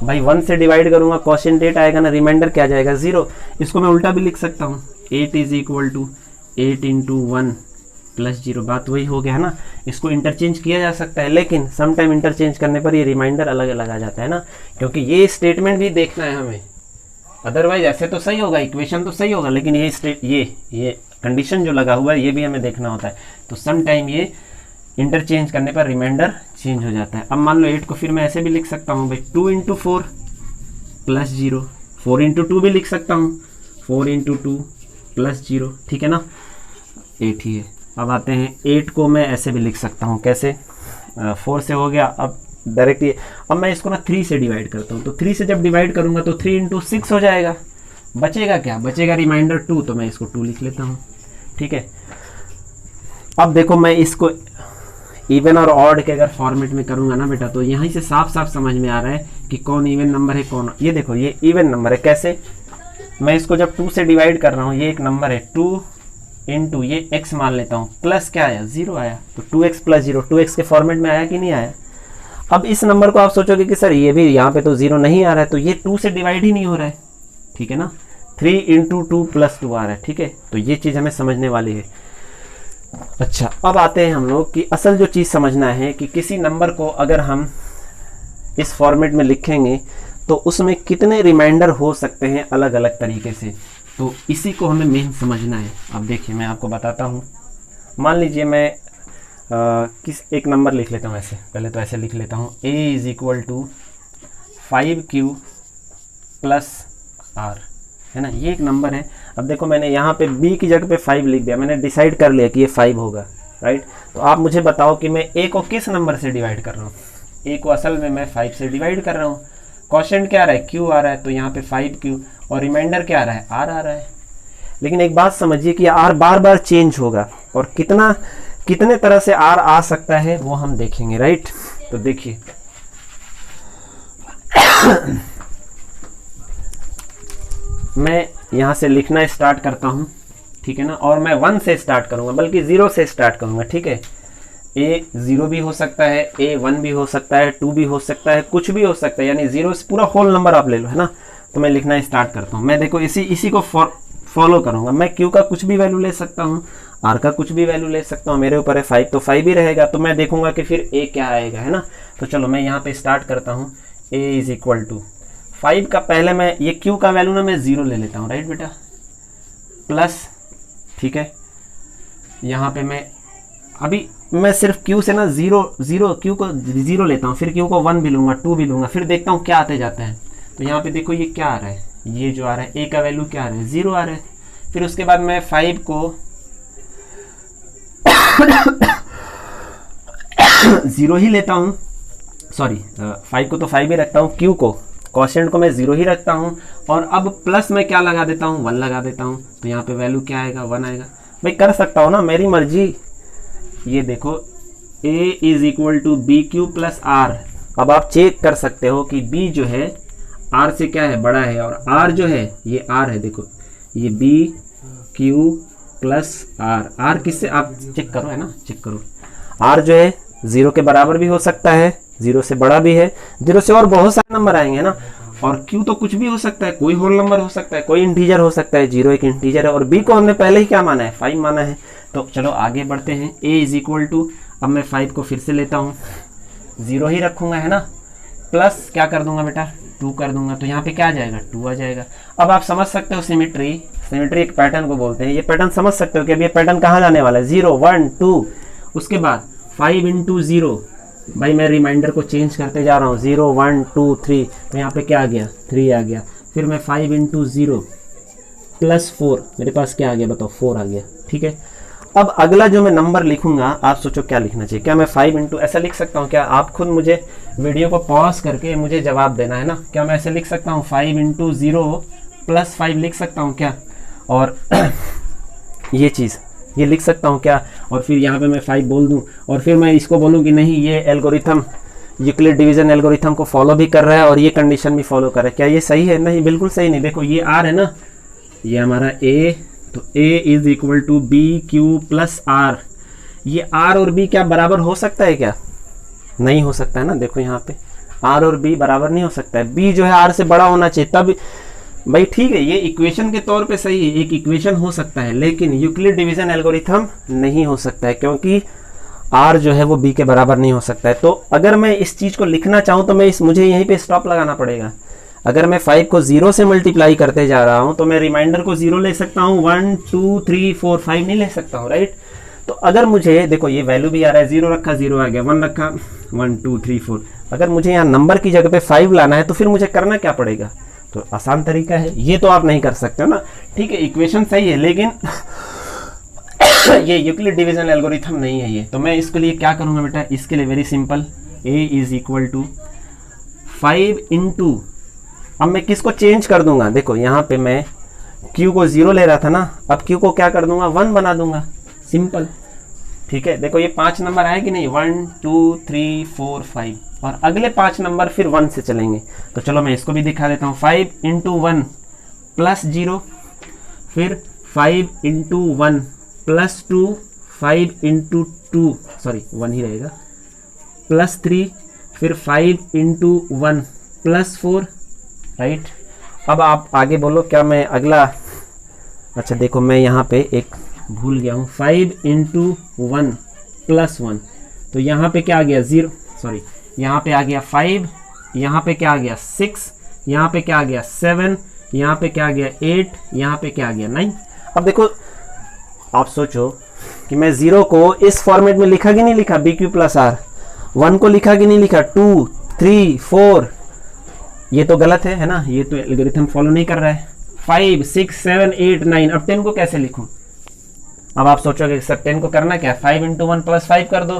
भाई 1 से डिवाइड करूँगा क्वोशिएंट 8 आएगा ना, रिमाइंडर क्या जाएगा 0। इसको मैं उल्टा भी लिख सकता हूँ, 8 = 8 × 1 + 0, बात वही हो गया है ना। इसको इंटरचेंज किया जा सकता है, लेकिन समटाइम इंटरचेंज करने पर ये रिमाइंडर अलग अलग आ जाता है ना, क्योंकि ये स्टेटमेंट भी देखना है हमें। अदरवाइज ऐसे तो सही होगा, इक्वेशन तो सही होगा, लेकिन ये कंडीशन जो लगा हुआ है ये भी हमें देखना होता है। तो सम टाइम ये इंटरचेंज करने पर रिमाइंडर चेंज हो जाता है। अब मान लो 8 को फिर मैं ऐसे भी लिख सकता हूँ भाई 2 इंटू 4 प्लस 0, 4 इंटू 2 भी लिख सकता हूँ 4 इंटू 2 प्लस 0, ठीक है ना, 8 ही है। अब आते हैं 8 को मैं ऐसे भी लिख सकता हूँ, कैसे, 4 से हो गया, अब डायरेक्ट ये, अब मैं इसको ना 3 से डिवाइड करता हूँ, तो 3 से जब डिवाइड करूँगा तो 3 इंटू 6 हो जाएगा, बचेगा क्या, बचेगा रिमाइंडर 2, तो मैं इसको 2 लिख लेता हूँ, ठीक है। अब देखो मैं इसको इवन और ऑड के अगर फॉर्मेट में करूँगा ना बेटा, तो यहीं से साफ साफ समझ में आ रहा है कि कौन इवन नंबर है कौन, ये देखो ये इवन नंबर है। कैसे, मैं इसको जब 2 से डिवाइड कर रहा हूँ, ये एक नंबर है 2 इंटू ये x मान लेता हूँ, प्लस क्या आया, 0 आया, तो 2x प्लस 0, 2x के फॉर्मेट में आया कि नहीं आया। अब इस नंबर को आप सोचोगे कि सर ये भी यहाँ पे तो 0 नहीं आ रहा है, तो ये 2 से डिवाइड ही नहीं हो रहा है, ठीक है ना, 3 इंटू 2 प्लस 2 आ रहा है, ठीक है। तो ये चीज़ हमें समझने वाली है। अच्छा, अब आते हैं हम लोग कि असल जो चीज़ समझना है कि किसी नंबर को अगर हम इस फॉर्मेट में लिखेंगे तो उसमें कितने रिमाइंडर हो सकते हैं अलग अलग तरीके से, तो इसी को हमें मेन समझना है। अब देखिए मैं आपको बताता हूँ, मान लीजिए मैं किस एक नंबर लिख लेता हूँ ऐसे, पहले तो ऐसे लिख लेता हूँ a is equal to 5q plus r, है ना, ये एक नंबर है। अब देखो मैंने यहाँ पे b की जगह पे 5 लिख दिया, मैंने डिसाइड कर लिया कि ये 5 होगा, राइट। तो आप मुझे बताओ कि मैं a को किस नंबर से डिवाइड कर रहा हूँ, a को असल में मैं 5 से डिवाइड कर रहा हूँ। क्वेश्चन क्या आ रहा है, q आ रहा है, तो यहाँ पे 5q, और रिमाइंडर क्या आ रहा है, r आ रहा है। लेकिन एक बात समझिए कि r बार बार चेंज होगा, और कितने तरह से r आ सकता है वो हम देखेंगे, राइट। तो देखिए मैं यहाँ से लिखना स्टार्ट करता हूँ, ठीक है ना, और मैं 1 से स्टार्ट करूँगा, बल्कि 0 से स्टार्ट करूँगा, ठीक है। a 0 भी हो सकता है, a 1 भी हो सकता है, 2 भी हो सकता है, कुछ भी हो सकता है, यानी 0 से पूरा होल नंबर आप ले लो, है ना। तो मैं लिखना स्टार्ट करता हूँ, मैं देखो इसी को फॉलो करूँगा। मैं q का कुछ भी वैल्यू ले सकता हूँ, r का कुछ भी वैल्यू ले सकता हूँ, मेरे ऊपर है 5 तो 5 ही रहेगा। तो मैं देखूंगा कि फिर a क्या आएगा, है ना। तो चलो मैं यहाँ पे स्टार्ट करता हूँ, a इज इक्वल टू 5 का, पहले मैं ये q का वैल्यू ना मैं 0 ले लेता हूँ, राइट बेटा, प्लस, ठीक है। यहाँ पे मैं सिर्फ q से ना q को 0 लेता हूँ, फिर q को 1 भी लूँगा, 2 भी लूँगा, फिर देखता हूँ क्या आते जाता है। तो यहाँ पे देखो ये क्या आ रहा है, ये जो आ रहा है a का वैल्यू क्या आ रहा है, 0 आ रहा है। फिर उसके बाद मैं 5 को 0 ही लेता हूँ, सॉरी 5 को तो 5 ही रखता हूँ, q को क्वोशिएंट को मैं 0 ही रखता हूँ, और अब प्लस में क्या लगा देता हूँ, 1 लगा देता हूँ। तो यहाँ पे वैल्यू क्या आएगा, 1 आएगा। भाई कर सकता हूँ ना, मेरी मर्जी। ये देखो a is equal to B Q plus R. अब आप चेक कर सकते हो कि b जो है r से क्या है, बड़ा है, और r जो है ये r है। देखो ये b q प्लस r किससे, आप चेक करो, है ना, चेक करो। r जो है 0 के बराबर भी हो सकता है, 0 से बड़ा भी है, 0 से और बहुत सारे नंबर आएंगे ना। और q तो कुछ भी हो सकता है, कोई होल नंबर हो सकता है, कोई इंटीजर हो सकता है, 0 एक इंटीजर है, और b को हमने पहले ही क्या माना है, 5 माना है। तो चलो आगे बढ़ते हैं। a इज इक्वल टू, अब मैं 5 को फिर से लेता हूँ, 0 ही रखूंगा, है ना, प्लस क्या कर दूंगा बेटा, 2 कर दूंगा। तो यहाँ पे क्या आ जाएगा, 2 आ जाएगा। अब आप समझ सकते हो सिमेट्री एक पैटर्न को बोलते हैं। ये पैटर्न समझ सकते हो कि अब ये पैटर्न कहाँ जाने वाला है, 0 1 2, उसके बाद 5 इंटू 0। भाई मैं रिमाइंडर को चेंज करते जा रहा हूँ, 0 1 2 3, तो यहाँ पे क्या आ गया, 3 आ गया। फिर मैं 5 इंटू 0 प्लस 4, मेरे पास क्या आ गया बताओ, 4 आ गया, ठीक है। अब अगला जो मैं नंबर लिखूंगा, आप सोचो क्या लिखना चाहिए। क्या मैं 5 इंटू ऐसा लिख सकता हूँ क्या, आप खुद मुझे वीडियो को पॉज करके मुझे जवाब देना है ना। क्या मैं ऐसे लिख सकता हूँ 5 इंटू 0 प्लस 5 लिख सकता हूँ क्या, और ये चीज़ ये लिख सकता हूँ क्या, और फिर यहाँ पे मैं 5 बोल दूँ, और फिर मैं इसको बोलूँ कि नहीं ये एल्गोरिथम यूक्लिड डिवीजन एल्गोरिथम को फॉलो भी कर रहा है और ये कंडीशन भी फॉलो कर रहा है। क्या ये सही है, नहीं बिल्कुल सही नहीं। देखो ये r है ना, ये हमारा a, तो a is equal to B Q plus R. ये r और b क्या बराबर हो सकता है क्या, नहीं हो सकता है ना। देखो यहाँ पे r और b बराबर नहीं हो सकता है, b जो है r से बड़ा होना चाहिए तब। भाई ठीक है, ये इक्वेशन के तौर पे सही है, एक इक्वेशन हो सकता है, लेकिन यूक्लिड डिवीजन एल्गोरिथम नहीं हो सकता है, क्योंकि r जो है वो b के बराबर नहीं हो सकता है। तो अगर मैं इस चीज़ को लिखना चाहूँ तो मुझे यहीं पे स्टॉप लगाना पड़ेगा। अगर मैं 5 को 0 से मल्टीप्लाई करते जा रहा हूँ तो मैं रिमाइंडर को 0 ले सकता हूँ, 1 2 3 4 5 नहीं ले सकता हूँ, राइट। तो अगर मुझे देखो ये वैल्यू भी आ रहा है, 0 रखा 0 आ गया, 1 रखा 1 2 3 4, अगर मुझे यहाँ नंबर की जगह पे 5 लाना है तो फिर मुझे करना क्या पड़ेगा? तो आसान तरीका है, ये तो आप नहीं कर सकते हो ना, ठीक है इक्वेशन सही है लेकिन ये यूक्लिड डिवीजन एल्गोरिथम नहीं है ये। तो मैं इसके लिए क्या करूँगा बेटा, इसके लिए very simple, a is equal to 5 into, अब मैं किसको चेंज कर दूंगा, देखो यहाँ पे मैं q को 0 ले रहा था ना, अब q को क्या कर दूंगा 1 बना दूंगा, सिंपल, ठीक है। देखो ये 5 नंबर आए कि नहीं, 1 2 3 4 5, और अगले 5 नंबर फिर 1 से चलेंगे। तो चलो मैं इसको भी दिखा देता हूँ, 5 इंटू 1 प्लस 0, फिर 5 इंटू 1 प्लस 2, 5 इंटू 2 सॉरी 1 ही रहेगा, प्लस 3, फिर 5 इंटू 1 प्लस 4, राइट। अब आप आगे बोलो क्या मैं अगला, अच्छा देखो मैं यहाँ पे एक भूल गया हूँ, 5 इंटू 1 प्लस 1, तो यहाँ पे क्या आ गया 0, सॉरी यहाँ पे आ गया 5, यहाँ पे क्या आ गया 6, यहाँ पे क्या आ गया 7, यहाँ पे क्या आ गया 8, यहाँ पे क्या आ गया 9। अब देखो आप सोचो कि मैं 0 को इस फॉर्मेट में लिखा कि नहीं लिखा, बी क्यू प्लस आर, 1 को लिखा कि नहीं लिखा, 2 3 4, ये तो गलत है ना, ये तो एल्गोरिथम फॉलो नहीं कर रहा है, 5 6 7 8 9, अब 10 को कैसे लिखूं? अब आप सोचोगे सर 10 को करना क्या, 5 इंटू 1 प्लस 5 कर दो।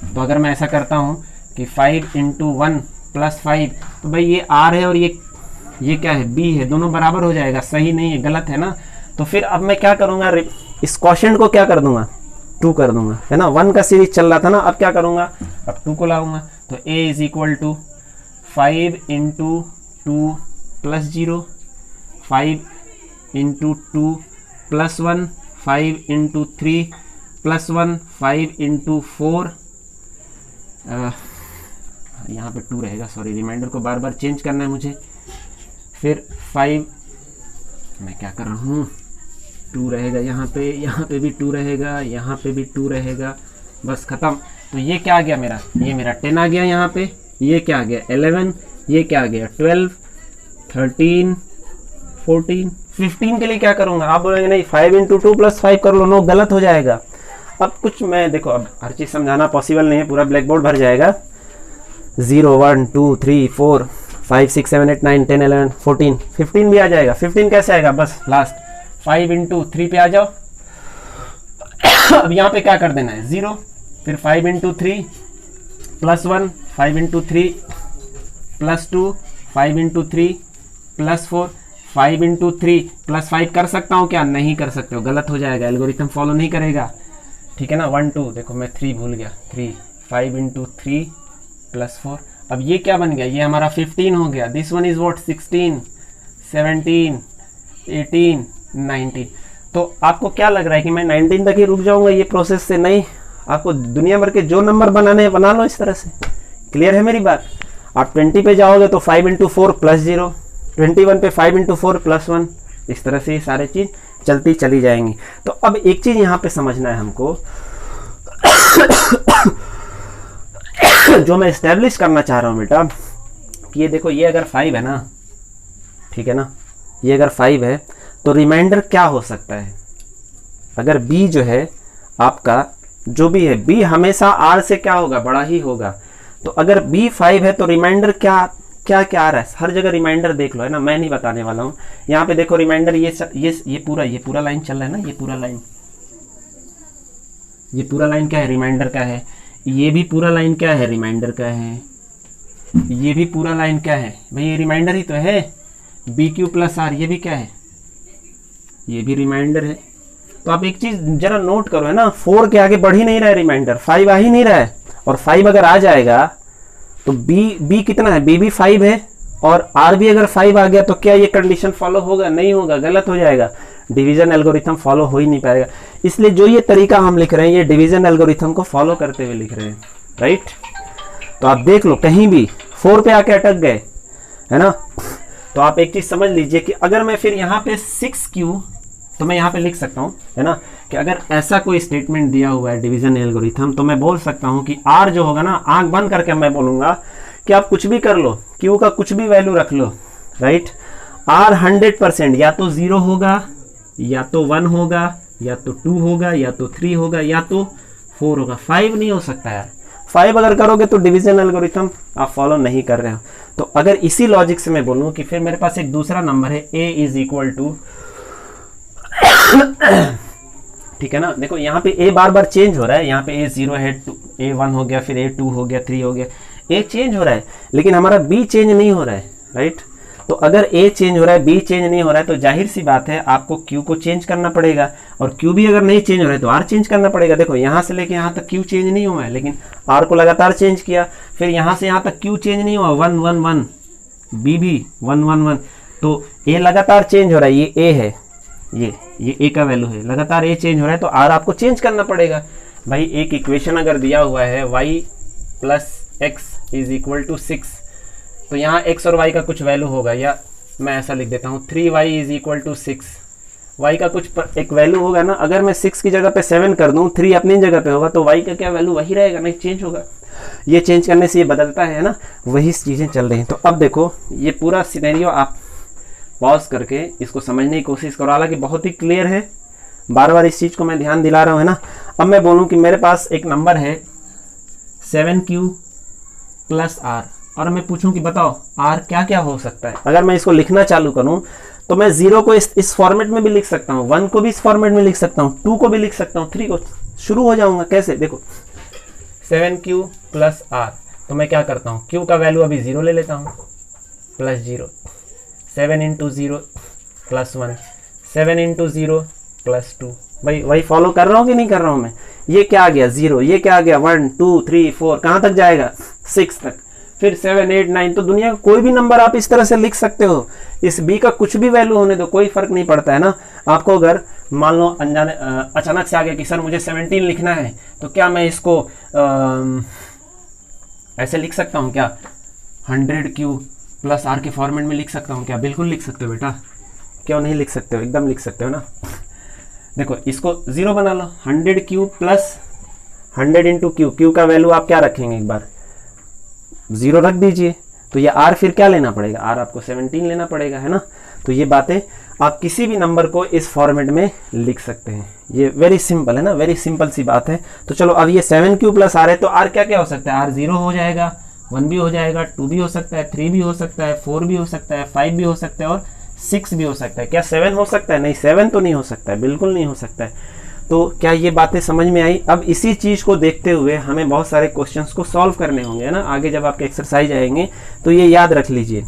तो अगर मैं ऐसा करता हूँ कि 5 इंटू 1 प्लस 5, तो भाई ये R है और ये क्या है B है, दोनों बराबर हो जाएगा, सही नहीं है, गलत है ना। तो फिर अब मैं क्या करूँगा, इस क्वोशिएंट को क्या कर दूंगा 2 कर दूंगा, है ना, 1 का सीरीज चल रहा था ना, अब क्या करूँगा, अब 2 को लाऊंगा। तो A is equal to 5 into 2 plus 0, 5 into 2 plus 1, 5 into 3 plus 1, 5 into 4, यहाँ पे 2 रहेगा, सॉरी रिमाइंडर को बार बार चेंज करना है मुझे, फिर 5, मैं क्या कर रहा हूँ, 2 रहेगा यहाँ पे भी 2 रहेगा, यहाँ पे भी 2 रहेगा, बस ख़त्म। तो ये क्या आ गया मेरा, ये मेरा 10 आ गया यहाँ पे, ये क्या आ गया 11, ये क्या आ गया 12 13 14 15 के लिए क्या करूँगा, आप बोलेंगे नहीं 5 इंटू 2 प्लस 5 कर लो, नो गलत हो जाएगा। अब कुछ मैं देखो, अब हर चीज़ समझाना पॉसिबल नहीं है, पूरा ब्लैक बोर्ड भर जाएगा, 0 1 2 3 4 5 6 7 8 9 10 11 14 15 भी आ जाएगा। 15 कैसे आएगा, बस लास्ट 5 इंटू 3 पे आ जाओ। अब यहाँ पे क्या कर देना है 0, फिर 5 into 3 plus 1, 5 into 3 plus 2, 5 into 3 plus 4, 5 into 3 plus 5 कर सकता हूँ क्या, नहीं कर सकते हो, गलत हो जाएगा, एल्गोरिथम फॉलो नहीं करेगा, ठीक है ना। 1 2, देखो मैं 3 भूल गया, 3 5 इंटू 3 प्लस 4, अब ये क्या बन गया, ये हमारा 15 हो गया। This one is what 16 17 18 19। तो आपको क्या लग रहा है कि मैं 19 तक ही रुक जाऊंगा ये प्रोसेस से, नहीं, आपको दुनिया भर के जो नंबर बनाने हैं बना लो इस तरह से, क्लियर है मेरी बात। आप 20 पे जाओगे तो 5 इंटू 4 प्लस 0, 21 पे 5 इंटू 4 प्लस 1, इस तरह से ये सारे चीज़ चलती चली जाएंगी। तो अब एक चीज़ यहाँ पे समझना है हमको, जो मैं इस्टेब्लिश करना चाह रहा हूँ बेटा, कि ये देखो ये अगर 5 है ना, ठीक है ना, ये अगर 5 है तो रिमाइंडर क्या हो सकता है, अगर b जो है आपका जो भी है, b हमेशा r से क्या होगा, बड़ा ही होगा। तो अगर b 5 है तो रिमाइंडर क्या क्या क्या आ रहा है, हर जगह रिमाइंडर देख लो, है ना, मैं नहीं बताने वाला हूँ। यहाँ पे देखो रिमाइंडर ये पूरा लाइन चल रहा है ना, ये पूरा लाइन क्या है, रिमाइंडर का है। ये भी पूरा लाइन क्या है, रिमाइंडर का है। ये भी पूरा लाइन क्या है भाई, ये रिमाइंडर ही तो है। बी क्यू प्लस आर, ये भी क्या है, ये भी रिमाइंडर है। तो आप एक चीज जरा नोट करो, है ना, 4 के आगे बढ़ ही नहीं रहा है रिमाइंडर, 5 आ ही नहीं रहा है। और 5 अगर आ जाएगा तो बी कितना है, बी भी 5 है और आर भी अगर 5 आ गया तो क्या ये कंडीशन फॉलो होगा, नहीं होगा, गलत हो जाएगा, डिवीजन एल्गोरिथम फॉलो हो ही नहीं पाएगा। इसलिए जो ये तरीका हम लिख रहे हैं ये डिवीजन एल्गोरिथम को फॉलो करते हुए लिख रहे हैं, राइट। तो आप देख लो कहीं भी 4 पे आके अटक गए, है ना। तो आप एक चीज समझ लीजिए कि अगर मैं फिर यहाँ पे 6Q, तो मैं यहाँ पे लिख सकता हूँ, है ना, कि अगर ऐसा कोई स्टेटमेंट दिया हुआ है डिवीजन एल्गोरिथम, तो मैं बोल सकता हूँ कि R जो होगा ना, आंख बंद करके मैं बोलूंगा कि आप कुछ भी कर लो, Q का कुछ भी वैल्यू रख लो, राइट। R 100% या तो 0 होगा, या तो 1 होगा, या तो 2 होगा, या तो 3 होगा, या तो 4 होगा। 5 नहीं हो सकता यार। 5 अगर करोगे तो डिवीजन एल्गोरिथम आप फॉलो नहीं कर रहे हो। तो अगर इसी लॉजिक से मैं बोलूँ कि फिर मेरे पास एक दूसरा नंबर है a इज इक्वल टू, ठीक है ना, देखो यहाँ पे a बार बार चेंज हो रहा है, यहाँ पे a 0 है, a 1 हो गया, फिर a 2 हो गया, 3 हो गया, a चेंज हो रहा है, लेकिन हमारा b चेंज नहीं हो रहा है, राइट। तो अगर a चेंज हो रहा है, b चेंज नहीं हो रहा है, तो जाहिर सी बात है आपको q को चेंज करना पड़ेगा, और q भी अगर नहीं चेंज हो रहा है तो r चेंज करना पड़ेगा। देखो यहाँ से लेके यहाँ तक q चेंज नहीं हुआ है, लेकिन r को लगातार चेंज किया, फिर यहाँ से यहाँ तक q चेंज नहीं हुआ, 1 1 1, b भी 1 1 1, तो a लगातार चेंज हो रहा है, ये a है, ये a का वैल्यू है, लगातार a चेंज हो रहा है, तो r आपको चेंज करना पड़ेगा। भाई एक इक्वेशन अगर दिया हुआ है y plus X is equal to 6, तो यहाँ x और y का कुछ वैल्यू होगा, या मैं ऐसा लिख देता हूँ 3y is equal to 6, y का कुछ एक वैल्यू होगा ना। अगर मैं 6 की जगह पे 7 कर दूँ, 3 अपनी जगह पे होगा, तो y का क्या वैल्यू वही रहेगा, नहीं चेंज होगा। ये चेंज करने से ये बदलता है ना, वही चीज़ें चल रही हैं। तो अब देखो ये पूरा सिनेरियो आप पॉज करके इसको समझने की कोशिश करो, हालांकि बहुत ही क्लियर है, बार बार इस चीज़ को मैं ध्यान दिला रहा हूँ, है ना। अब मैं बोलूँ कि मेरे पास एक नंबर है 7q प्लस r, और मैं पूछूं कि बताओ r क्या क्या हो सकता है। अगर मैं इसको लिखना चालू करूं तो मैं 0 को इस फॉर्मेट में भी लिख सकता हूं, 1 को भी इस फॉर्मेट में लिख सकता हूं, 2 को भी लिख सकता हूं, 3 को, शुरू हो जाऊंगा कैसे। देखो 7q प्लस r, तो मैं क्या करता हूं, q का वैल्यू अभी 0 ले लेता हूं, plus 0, 7 into 0 plus 1, 7 into 0 plus 2। भाई वही फॉलो कर रहा हूँ कि नहीं कर रहा हूँ मैं। ये क्या आ गया 0, ये क्या आ गया 1 2 3 4, कहाँ तक जाएगा 6 तक, फिर 7 8 9। तो दुनिया का कोई भी नंबर आप इस तरह से लिख सकते हो, इस b का कुछ भी वैल्यू होने दो, कोई फर्क नहीं पड़ता है ना। आपको अगर मान लो अनजाने अचानक से आ गया कि सर मुझे 17 लिखना है, तो क्या मैं इसको ऐसे लिख सकता हूँ क्या, 100q प्लस r के फॉर्मेट में लिख सकता हूँ क्या? बिल्कुल लिख सकते हो बेटा, क्यों नहीं लिख सकते हो, एकदम लिख सकते हो ना। देखो इसको 0 बना लो, 100q प्लस 100 इंटू q का वैल्यू आप क्या रखेंगे, एक बार 0 रख दीजिए, तो ये r फिर क्या लेना पड़ेगा, r आपको 17 लेना पड़ेगा, है ना। तो ये बातें आप किसी भी नंबर को इस फॉर्मेट में लिख सकते हैं, ये वेरी सिंपल है ना, वेरी सिंपल सी बात है। तो चलो अब ये 7q प्लस r है, तो r क्या क्या हो सकता है, r 0 हो जाएगा, 1 भी हो जाएगा, 2 भी हो सकता है, 3 भी हो सकता है, 4 भी हो सकता है, 5 भी हो सकता है, और 6 भी हो सकता है। क्या 7 हो सकता है? नहीं, 7 तो नहीं हो सकता है, बिल्कुल नहीं हो सकता है। तो क्या ये बातें समझ में आई? अब इसी चीज़ को देखते हुए हमें बहुत सारे क्वेश्चंस को सॉल्व करने होंगे, है ना। आगे जब आपके एक्सरसाइज आएंगे तो ये याद रख लीजिए,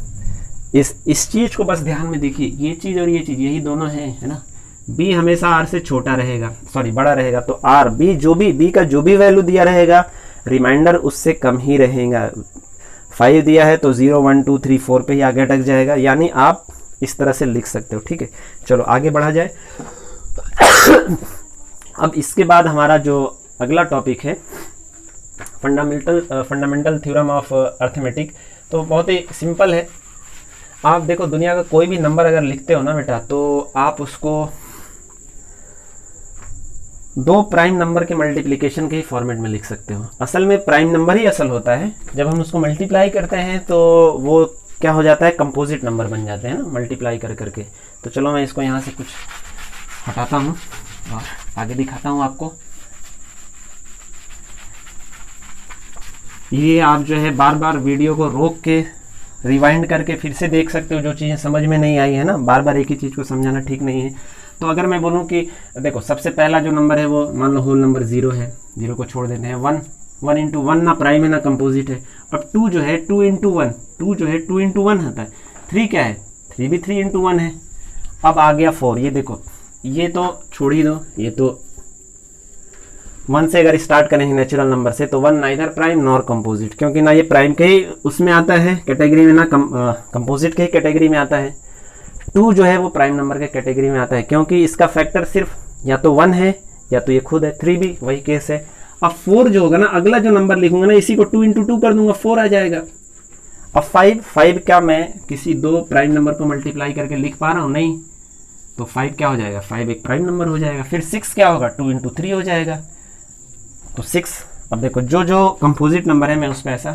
इस चीज़ को बस ध्यान में देखिए, ये चीज़ और ये चीज़ यही दोनों हैं, है ना। b हमेशा r से छोटा रहेगा, सॉरी बड़ा रहेगा, तो r b का जो भी वैल्यू दिया रहेगा, रिमाइंडर उससे कम ही रहेगा। 5 दिया है तो 0 1 2 3 4 पे ही आगे अटक जाएगा, यानी आप इस तरह से लिख सकते हो, ठीक है। चलो आगे बढ़ा जाए। अब इसके बाद हमारा जो अगला टॉपिक है फंडामेंटल थ्योरम ऑफ अर्थमेटिक। तो बहुत ही सिंपल है। आप देखो दुनिया का कोई भी नंबर अगर लिखते हो ना बेटा, तो आप उसको 2 प्राइम नंबर के मल्टीप्लिकेशन के ही फॉर्मेट में लिख सकते हो। असल में प्राइम नंबर ही असल होता है, जब हम उसको मल्टीप्लाई करते हैं तो वो क्या हो जाता है, कंपोजिट नंबर बन जाते हैं ना, मल्टीप्लाई कर करके। तो चलो मैं इसको यहाँ से कुछ हटाता हूँ और आगे दिखाता हूँ आपको। ये आप जो है बार बार वीडियो को रोक के रिवाइंड करके फिर से देख सकते हो, जो चीज़ें समझ में नहीं आई है ना, बार बार एक ही चीज़ को समझाना ठीक नहीं है। तो अगर मैं बोलूँ कि देखो सबसे पहला जो नंबर है वो मान लो होल नंबर 0 है, 0 को छोड़ देते हैं, 1 इंटू 1 ना प्राइम है ना कंपोजिट है। अब 2 जो है 2 इंटू 1, 2 जो है 2 इंटू 1 होता है। 3 क्या है, 3 भी 3 इंटू 1 है। अब आ गया 4, ये देखो ये तो छोड़ ही दो, ये तो 1 से अगर स्टार्ट करेंगे नेचुरल नंबर से, तो 1 नाइदर प्राइम नॉर कंपोजिट, क्योंकि ना ये प्राइम के ही उसमें आता है कैटेगरी में, ना कंपोजिट के ही कैटेगरी में आता है। 2 जो है वो प्राइम नंबर के कैटेगरी में आता है, क्योंकि इसका फैक्टर सिर्फ या तो 1 है या तो ये खुद है। 3 भी वही केस है। अब 4 जो होगा ना, अगला जो नंबर लिखूंगा ना, इसी को 2 इंटू 2 कर दूंगा, 4 आ जाएगा। अब 5 क्या मैं किसी 2 प्राइम नंबर को मल्टीप्लाई करके लिख पा रहा हूँ? नहीं। तो 5 क्या हो जाएगा, 5 एक प्राइम नंबर हो जाएगा। फिर 6 क्या होगा, 2 इंटू 3 हो जाएगा, तो 6। अब देखो जो जो कंपोजिट नंबर है मैं उस पर ऐसा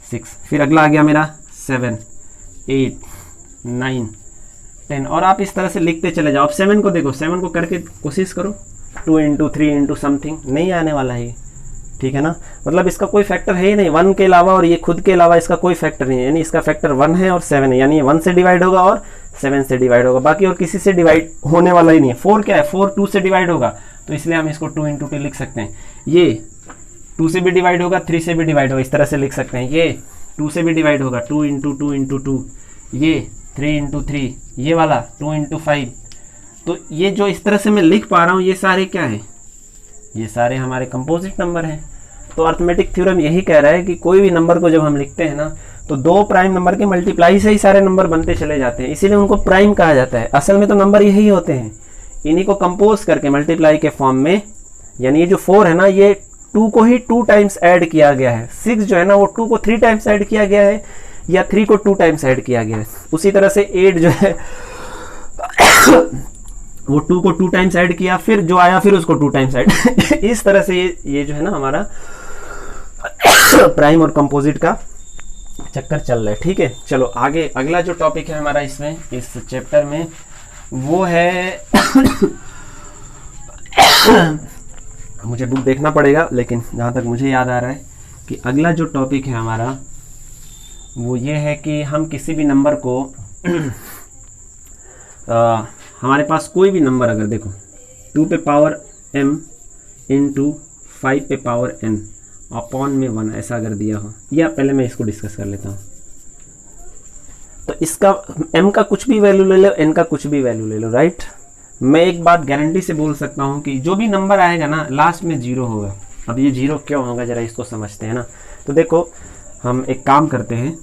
6। फिर अगला आ गया मेरा 7 8 9 10 और आप इस तरह से लिखते चले जाओ। अब 7 को देखो, 7 को करके कोशिश करो 2 इंटू 3 इंटू समथिंग, नहीं आने वाला है, ठीक है ना। मतलब इसका कोई फैक्टर है ही नहीं 1 के अलावा, और ये खुद के अलावा इसका कोई फैक्टर नहीं है, यानी इसका फैक्टर 1 है और 7 है, यानी ये 1 से डिवाइड होगा और 7 से डिवाइड होगा, बाकी और किसी से डिवाइड होने वाला ही नहीं है। 4 क्या है, 4 2 से डिवाइड होगा, तो इसलिए हम इसको 2 इंटू 2 लिख सकते हैं। ये 2 से भी डिवाइड होगा, 3 से भी डिवाइड होगा, इस तरह से लिख सकते हैं। ये 2 से भी डिवाइड होगा, 2 इंटू 2 इंटू 2, ये 3 इंटू 3, ये वाला 2 इंटू 5। तो ये जो इस तरह से मैं लिख पा रहा हूँ, ये सारे क्या है, ये सारे हमारे कंपोजिट नंबर हैं। तो अर्थमेटिक थ्योरम यही कह रहा है कि कोई भी नंबर को जब हम लिखते हैं ना, तो 2 प्राइम नंबर के मल्टीप्लाई से ही सारे नंबर बनते चले जाते हैं, इसीलिए उनको प्राइम कहा जाता है। असल में तो नंबर यही होते हैं, इन्हीं को कंपोज करके मल्टीप्लाई के फॉर्म में, यानी ये जो 4 है ना, ये 2 को ही 2 टाइम्स ऐड किया गया है। 6 जो है ना, वो 2 को 3 टाइम्स ऐड किया गया है, या 3 को 2 टाइम्स ऐड किया गया है। उसी तरह से 8 जो है वो 2 को 2 टाइम्स ऐड किया, फिर जो आया फिर उसको 2 टाइम्स ऐड इस तरह से ये जो है ना हमारा प्राइम और कंपोजिट का चक्कर चल रहा है, ठीक है। चलो आगे, अगला जो टॉपिक है हमारा इसमें, इस चैप्टर में, वो है मुझे बुक देखना पड़ेगा, लेकिन जहाँ तक मुझे याद आ रहा है कि अगला जो टॉपिक है हमारा वो ये है कि हम किसी भी नंबर को हमारे पास कोई भी नंबर अगर देखो 2 पे पावर m इंटू 5 पे पावर n अपॉन में 1 ऐसा अगर दिया हो, या पहले मैं इसको डिस्कस कर लेता हूँ। तो इसका m का कुछ भी वैल्यू ले लो, n का कुछ भी वैल्यू ले लो, राइट। मैं एक बात गारंटी से बोल सकता हूँ कि जो भी नंबर आएगा ना लास्ट में 0 होगा। अब ये 0 क्यों होगा, जरा इसको समझते हैं ना। तो देखो हम एक काम करते हैं,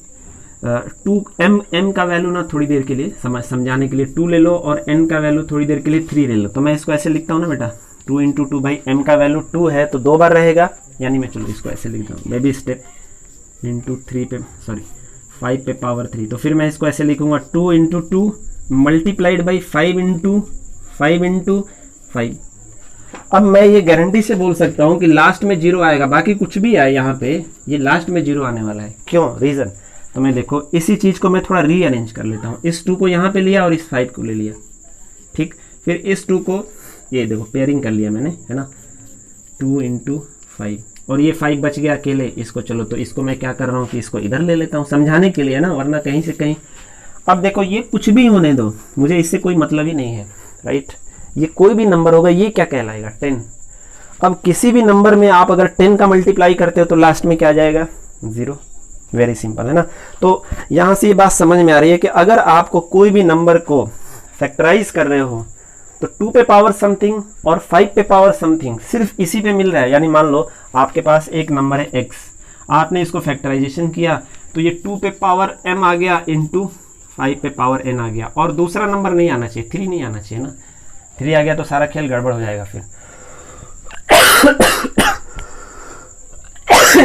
2m का वैल्यू ना थोड़ी देर के लिए समझाने के लिए 2 ले लो, और n का वैल्यू थोड़ी देर के लिए 3 ले लो। तो मैं इसको ऐसे लिखता हूँ ना बेटा, 2 इंटू 2 भाई m का वैल्यू 2 है तो 2 बार रहेगा, यानी मैं चलो इसको ऐसे लिखता हूँ, बेबी स्टेप इंटू 3 पे 5 पे पावर 3। तो फिर मैं इसको ऐसे लिखूंगा 2 इंटू 2 मल्टीप्लाइड बाई 5 इंटू 5। अब मैं ये गारंटी से बोल सकता हूँ कि लास्ट में 0 आएगा, बाकी कुछ भी आए यहाँ पे ये लास्ट में 0 आने वाला है। क्यों, रीज़न तो मैं देखो इसी चीज़ को मैं थोड़ा रीअरेंज कर लेता हूँ। इस 2 को यहाँ पे लिया और इस 5 को ले लिया, ठीक। फिर इस 2 को ये देखो पेयरिंग कर लिया मैंने, है ना, 2 इंटू 5, और ये 5 बच गया अकेले, इसको चलो तो इसको मैं क्या कर रहा हूँ कि इसको इधर ले लेता हूँ समझाने के लिए ना, वरना कहीं से कहीं। अब देखो ये कुछ भी होने दो, मुझे इससे कोई मतलब ही नहीं है, राइट। ये कोई भी नंबर होगा, ये क्या कहलाएगा, 10। अब किसी भी नंबर में आप अगर 10 का मल्टीप्लाई करते हो तो लास्ट में क्या आ जाएगा, 0। वेरी सिंपल, है ना। तो यहाँ से ये बात समझ में आ रही है कि अगर आपको कोई भी नंबर को फैक्टराइज कर रहे हो तो 2 पे पावर समथिंग और 5 पे पावर समथिंग सिर्फ इसी पे मिल रहा है। यानी मान लो आपके पास एक नंबर है x, आपने इसको फैक्टराइजेशन किया तो ये 2 पे पावर m आ गया इंटू 5 पे पावर n आ गया, और दूसरा नंबर नहीं आना चाहिए, 3 नहीं आना चाहिए ना। 3 आ गया तो सारा खेल गड़बड़ हो जाएगा फिर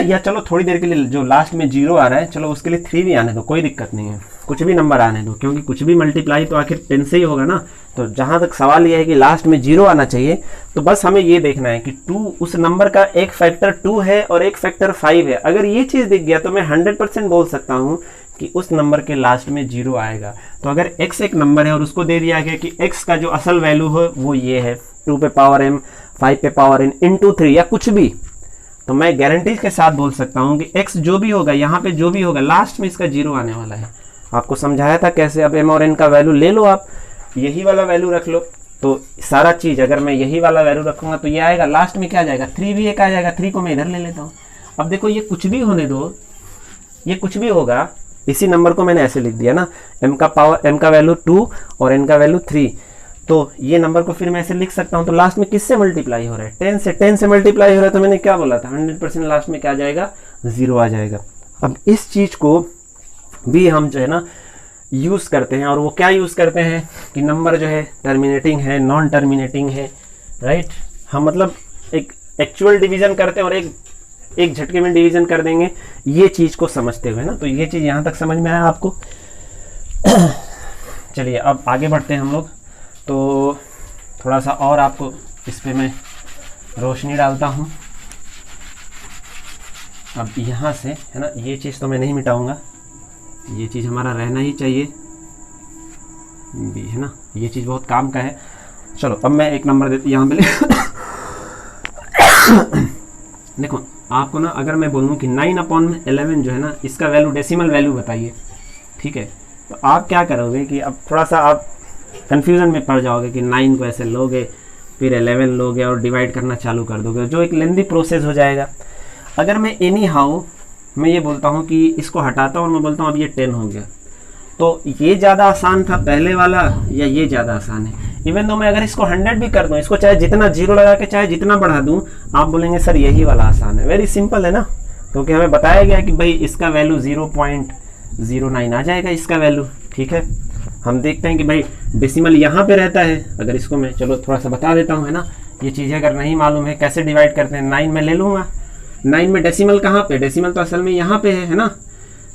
या चलो थोड़ी देर के लिए जो लास्ट में 0 आ रहा है, चलो उसके लिए 3 भी आने दो, कोई दिक्कत नहीं है, कुछ भी नंबर आने दो, क्योंकि कुछ भी मल्टीप्लाई तो आखिर 10 से ही होगा ना। तो जहाँ तक सवाल ये है कि लास्ट में 0 आना चाहिए, तो बस हमें ये देखना है कि 2 उस नंबर का एक फैक्टर 2 है और एक फैक्टर 5 है। अगर ये चीज़ दिख गया तो मैं 100% बोल सकता हूँ कि उस नंबर के लास्ट में 0 आएगा। तो अगर x एक नंबर है और उसको दे दिया गया कि x का जो असल वैल्यू है वो ये है 2 पे पावर m 5 पे पावर n इंटू 3 या कुछ भी, तो मैं गारंटी के साथ बोल सकता हूँ कि x जो भी होगा, यहाँ पे जो भी होगा, लास्ट में इसका 0 आने वाला है। आपको समझाया था कैसे। अब m और n का वैल्यू ले लो, आप यही वाला वैल्यू रख लो, तो सारा चीज़ अगर मैं यही वाला वैल्यू रखूँगा तो ये आएगा, लास्ट में क्या आ जाएगा, 3 भी एक आ जाएगा, 3 को मैं इधर ले लेता हूँ। अब देखो ये कुछ भी होने दो, ये कुछ भी होगा, इसी नंबर को मैंने ऐसे लिख दिया ना, m का वैल्यू 2 और n का वैल्यू 3, तो ये नंबर को फिर मैं ऐसे लिख सकता हूँ। तो लास्ट में किससे मल्टीप्लाई हो रहा है, 10 से मल्टीप्लाई हो रहा है। तो मैंने क्या बोला था, 100% लास्ट में क्या आ जाएगा, 0 आ जाएगा। अब इस चीज़ को भी हम जो है ना यूज़ करते हैं, और वो क्या यूज़ करते हैं कि नंबर जो है टर्मिनेटिंग है, नॉन टर्मिनेटिंग है, राइट। हम मतलब एक एक्चुअल डिवीज़न करते हैं और एक झटके में डिवीज़न कर देंगे, ये चीज़ को समझते हुए ना। तो ये चीज़ यहाँ तक समझ में आया आपको। चलिए अब आगे बढ़ते हैं हम लोग। तो थोड़ा सा और आपको इस पे मैं रोशनी डालता हूँ। अब यहाँ से है ना, ये चीज़ तो मैं नहीं मिटाऊँगा, ये चीज़ हमारा रहना ही चाहिए। बी, है ना। ये चीज़ बहुत काम का है। चलो अब मैं एक नंबर देती यहाँ पे देखो आपको ना, अगर मैं बोलूँ कि 9/11 जो है ना, इसका वैल्यू डेसिमल वैल्यू बताइए, ठीक है, तो आप क्या करोगे कि अब थोड़ा सा आप कन्फ्यूज़न में पड़ जाओगे कि 9 को ऐसे लोगे, फिर 11 लोगे और डिवाइड करना चालू कर दोगे, जो एक लेंदी प्रोसेस हो जाएगा। अगर मैं एनी हाउ मैं ये बोलता हूँ कि इसको हटाता हूँ और मैं बोलता हूँ अब ये 10 हो गया, तो ये ज़्यादा आसान था पहले वाला या ये ज़्यादा आसान है? इवन तो मैं अगर इसको 100 भी कर दूँ, इसको चाहे जितना जीरो लगा के चाहे जितना बढ़ा दूँ, आप बोलेंगे सर यही वाला आसान है। वेरी सिंपल है ना, क्योंकि हमें बताया गया कि भाई इसका वैल्यू 0.09 आ जाएगा इसका वैल्यू, ठीक है। हम देखते हैं कि भाई डेसिमल यहाँ पे रहता है, अगर इसको मैं चलो थोड़ा सा बता देता हूँ, है ना। ये चीज़ें अगर नहीं मालूम है कैसे डिवाइड करते हैं, 9 में ले लूँगा, 9 में डेसिमल कहाँ पे, डेसिमल तो असल में यहाँ पे है ना।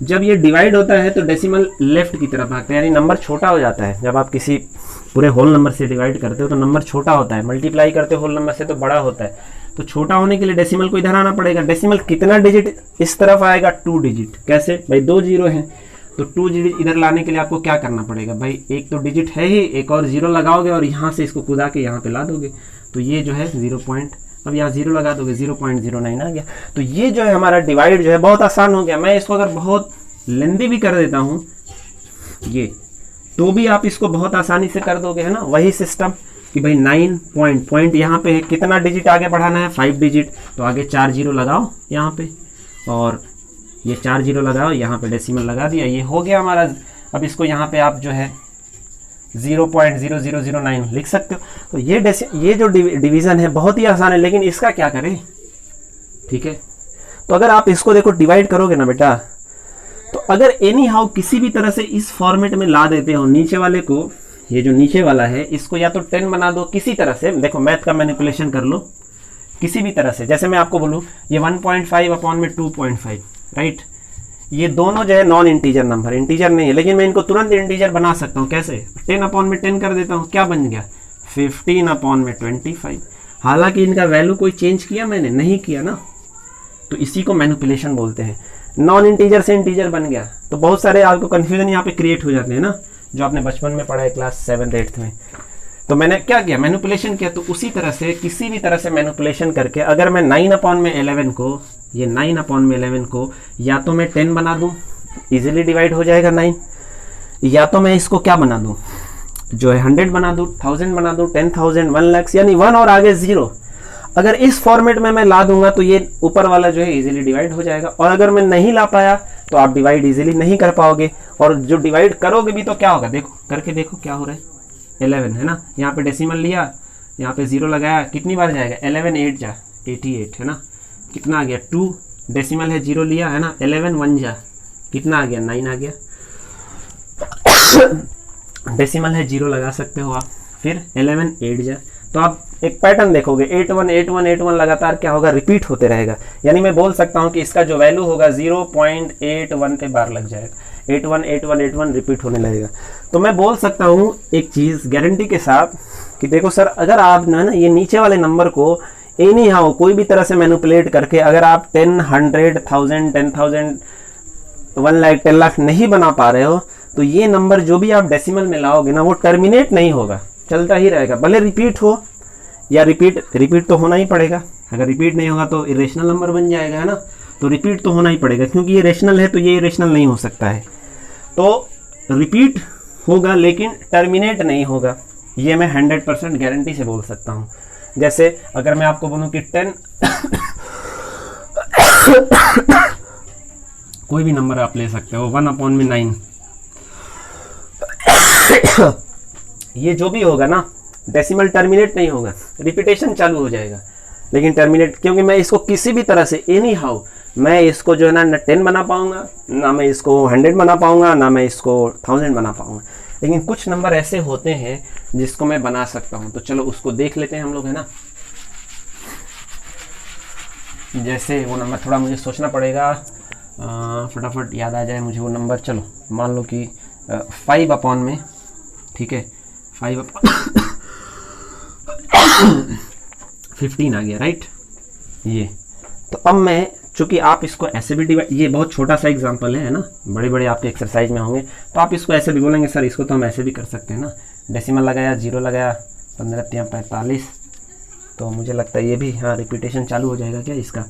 जब ये डिवाइड होता है तो डेसिमल लेफ्ट की तरफ भागता है, यानी नंबर छोटा हो जाता है। जब आप किसी पूरे होल नंबर से डिवाइड करते हो तो नंबर छोटा होता है, मल्टीप्लाई करते हो होल नंबर से तो बड़ा होता है। तो छोटा होने के लिए डेसिमल को इधर आना पड़ेगा। डेसिमल कितना डिजिट इस तरफ आएगा, 2 डिजिट। कैसे भाई, 2 जीरो हैं तो 2 डिजिट इधर लाने के लिए आपको क्या करना पड़ेगा भाई, एक तो डिजिट है ही, एक और जीरो लगाओगे और यहाँ से इसको कूदा के यहाँ पे ला दोगे, तो ये जो है 0 पॉइंट, अब यहाँ जीरो लगा दोगे 0.09 आ गया। तो ये जो है हमारा डिवाइड जो है बहुत आसान हो गया। मैं इसको अगर बहुत लेंदी भी कर देता हूँ ये, तो भी आप इसको बहुत आसानी से कर दोगे, है ना। वही सिस्टम कि भाई 9 पॉइंट यहाँ पे है, कितना डिजिट आगे बढ़ाना है, 5 डिजिट, तो आगे 4 जीरो लगाओ यहाँ पे, और ये 4 जीरो लगाओ यहाँ पे, डेसिमल लगा दिया, ये हो गया हमारा। अब इसको यहाँ पे आप जो है 0.0009 लिख सकते हो। तो ये जो डिवीज़न है बहुत ही आसान है, लेकिन इसका क्या करें, ठीक है। तो अगर आप इसको देखो डिवाइड करोगे ना बेटा, तो अगर एनी हाउ किसी भी तरह से इस फॉर्मेट में ला देते हो, नीचे वाले को, ये जो नीचे वाला है इसको या तो 10 बना दो किसी तरह से, देखो मैथ का मैनिपुलेशन कर लो किसी भी तरह से। जैसे मैं आपको बोलूँ ये 1.5/2.5, राइट, ये दोनों जो है नॉन इंटीजर नंबर, इंटीजर नहीं है, लेकिन मैं इनको तुरंत इंटीजर बना सकता हूँ। कैसे, 10/10 कर देता हूँ, क्या बन गया 15/25। हालांकि इनका वैल्यू कोई चेंज किया मैंने नहीं किया ना, तो इसी को मैनिपुलेशन बोलते हैं। नॉन इंटीजर से इंटीजर बन गया, तो बहुत सारे आपको कन्फ्यूजन यहाँ पे क्रिएट हो जाते हैं ना, जो आपने बचपन में पढ़ा है क्लास 7th 8th में। तो मैंने क्या किया, मैनिपुलेशन किया। तो उसी तरह से किसी भी तरह से मैनिपुलेशन करके अगर मैं 9/11 को, ये 9/11 को या तो मैं 10 बना दूं, इजीली डिवाइड हो जाएगा 9, या तो मैं इसको क्या बना दूं, जो है 100 बना दूं, 1000 बना दूं, 10,000, 1 लाख, यानी 1 और आगे 0। अगर इस फॉर्मेट में मैं ला दूंगा तो ये ऊपर वाला जो है इजीली डिवाइड हो जाएगा। और अगर मैं नहीं ला पाया तो आप डिवाइड इजीली नहीं कर पाओगे, और जो डिवाइड करोगे भी तो क्या होगा, देखो करके देखो क्या हो रहा है, 11 है ना, यहाँ पे डेसिमल लिया, यहाँ पे 0 लगाया, कितनी बार जाएगा, 11 8 जा 88, है ना, कितना आ गया 2, डेसिमल है 0 लिया, है ना, 11 1 जा कितना आ गया 9 आ गया। डेसिमल है 0 लगा सकते हो आप, फिर 11 8 जा, तो आप एक पैटर्न देखोगे 8 1 8 1 8 1 लगातार क्या होगा, रिपीट होते रहेगा। यानी मैं बोल सकता हूँ कि इसका जो वैल्यू होगा 0.81 पे बार लग जाएगा, 8 1 8 1 8 1 रिपीट होने लगेगा। तो मैं बोल सकता हूँ एक चीज़ गारंटी के साथ कि देखो सर, अगर आप ना ये नीचे वाले नंबर को एनी हाउ कोई भी तरह से मैनिपुलेट करके अगर आप 10 100 1000 10,000 1 लाख 10 लाख नहीं बना पा रहे हो, तो ये नंबर जो भी आप डेसिमल में लाओगे ना वो टर्मिनेट नहीं होगा, चलता ही रहेगा, भले रिपीट हो या रिपीट तो होना ही पड़ेगा। अगर रिपीट नहीं होगा तो इरेशनल नंबर बन जाएगा, है ना, तो रिपीट तो होना ही पड़ेगा, क्योंकि ये रेशनल है तो ये इरेशनल नहीं हो सकता है। तो रिपीट होगा लेकिन टर्मिनेट नहीं होगा, ये मैं 100% गारंटी से बोल सकता हूँ। जैसे अगर मैं आपको बोलूँ कि 10 कोई भी नंबर आप ले सकते हो, 1/9 ये जो भी होगा ना, डेसिमल टर्मिनेट नहीं होगा, रिपीटेशन चालू हो जाएगा, लेकिन टर्मिनेट, क्योंकि मैं इसको किसी भी तरह से एनी हाउ मैं इसको जो है ना 10 बना पाऊंगा, ना मैं इसको 100 बना पाऊंगा, ना मैं इसको 1000 बना पाऊंगा। लेकिन कुछ नंबर ऐसे होते हैं जिसको मैं बना सकता हूं, तो चलो उसको देख लेते हैं हम लोग, है ना। जैसे वो नंबर थोड़ा मुझे सोचना पड़ेगा, फटाफट याद आ जाए मुझे वो नंबर। चलो मान लो कि 5 में, ठीक है, 5/15 आ गया, राइट। ये तो अब मैं चूँकि आप इसको ऐसे भी डिवाइड, ये बहुत छोटा सा एग्जांपल है ना, बड़े बड़े आपके एक्सरसाइज में होंगे तो आप इसको ऐसे भी बोलेंगे सर इसको तो हम ऐसे भी कर सकते हैं ना, डेसिमल लगाया, 0 लगाया, 15×45, तो मुझे लगता है ये भी, हाँ रिपीटेशन चालू हो जाएगा क्या इसका,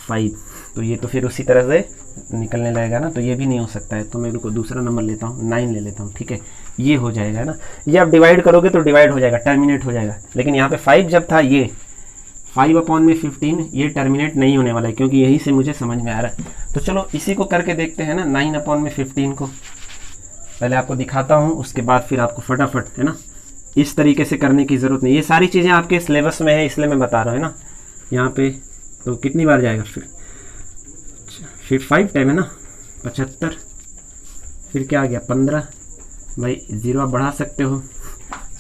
5, तो ये तो फिर उसी तरह से निकलने लगेगा ना, तो ये भी नहीं हो सकता है, तो मैं इनको दूसरा नंबर लेता हूँ, 9 ले लेता हूँ, ठीक है, ये हो जाएगा ना, ये आप डिवाइड करोगे तो डिवाइड हो जाएगा, टर्मिनेट हो जाएगा, लेकिन यहाँ पे 5 जब था, ये 5/15 ये टर्मिनेट नहीं होने वाला है, क्योंकि यही से मुझे समझ में आ रहा है। तो चलो इसी को करके देखते हैं ना, 9/15 को पहले आपको दिखाता हूँ, उसके बाद फिर आपको फटाफट, है ना, इस तरीके से करने की ज़रूरत नहीं, ये सारी चीज़ें आपके सिलेबस में है इसलिए मैं बता रहा हूँ, है ना। यहाँ पे तो कितनी बार जाएगा, फिर 5 टाइम है ना, 75, फिर क्या आ गया 15, भाई 0 आप बढ़ा सकते हो,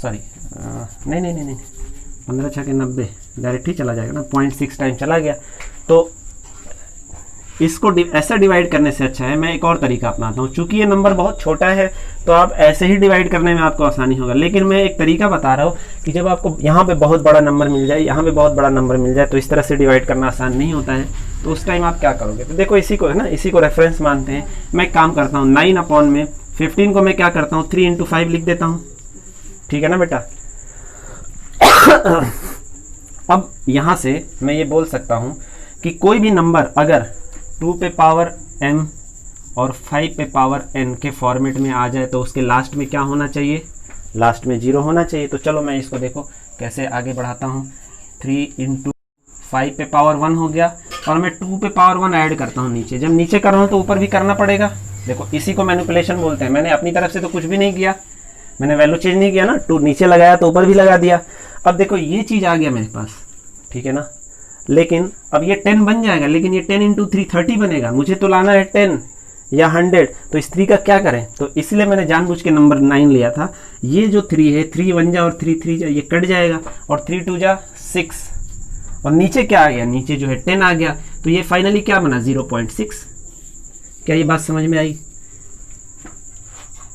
सॉरी नहीं 15 छः के 90, डायरेक्ट ही चला जाएगा ना, 0.6 टाइम चला गया। तो इसको ऐसा डिवाइड करने से अच्छा है मैं एक और तरीका अपनाता हूँ, चूंकि ये नंबर बहुत छोटा है तो आप ऐसे ही डिवाइड करने में आपको आसानी होगा, लेकिन मैं एक तरीका बता रहा हूँ कि जब आपको यहाँ पे बहुत बड़ा नंबर मिल जाए, यहाँ पे बहुत बड़ा नंबर मिल जाए, तो इस तरह से डिवाइड करना आसान नहीं होता है, तो उस टाइम आप क्या करोगे। तो देखो इसी को है ना, इसी को रेफरेंस मानते हैं, मैं एक काम करता हूँ, 9/15 को मैं क्या करता हूँ, 3×5 लिख देता हूँ, ठीक है ना बेटा। अब यहाँ से मैं ये बोल सकता हूँ कि कोई भी नंबर अगर 2 पे पावर m और 5 पे पावर n के फॉर्मेट में आ जाए तो उसके लास्ट में क्या होना चाहिए, लास्ट में 0 होना चाहिए। तो चलो मैं इसको देखो कैसे आगे बढ़ाता हूँ, 3×5 पे पावर 1 हो गया, और मैं 2 पे पावर 1 ऐड करता हूँ नीचे, जब नीचे कर रहा हूँ तो ऊपर भी करना पड़ेगा। देखो इसी को मैनिपुलेशन बोलते हैं, मैंने अपनी तरफ से तो कुछ भी नहीं किया, मैंने वैल्यू चेंज नहीं किया ना, 2 नीचे लगाया तो ऊपर भी लगा दिया। अब देखो ये चीज़ आ गया मेरे पास, ठीक है ना, लेकिन अब ये 10 बन जाएगा, लेकिन ये 10×3 30 बनेगा, मुझे तो लाना है 10 या 100, तो इस 3 का क्या करें, तो इसलिए मैंने जानबूझ के नंबर 9 लिया था। ये जो 3 है, 3 1 जा और 3 3 जा, ये कट जाएगा, और 3 2 जा 6, और नीचे क्या आ गया, नीचे जो है 10 आ गया, तो ये फाइनली क्या बना 0.6। क्या ये बात समझ में आई।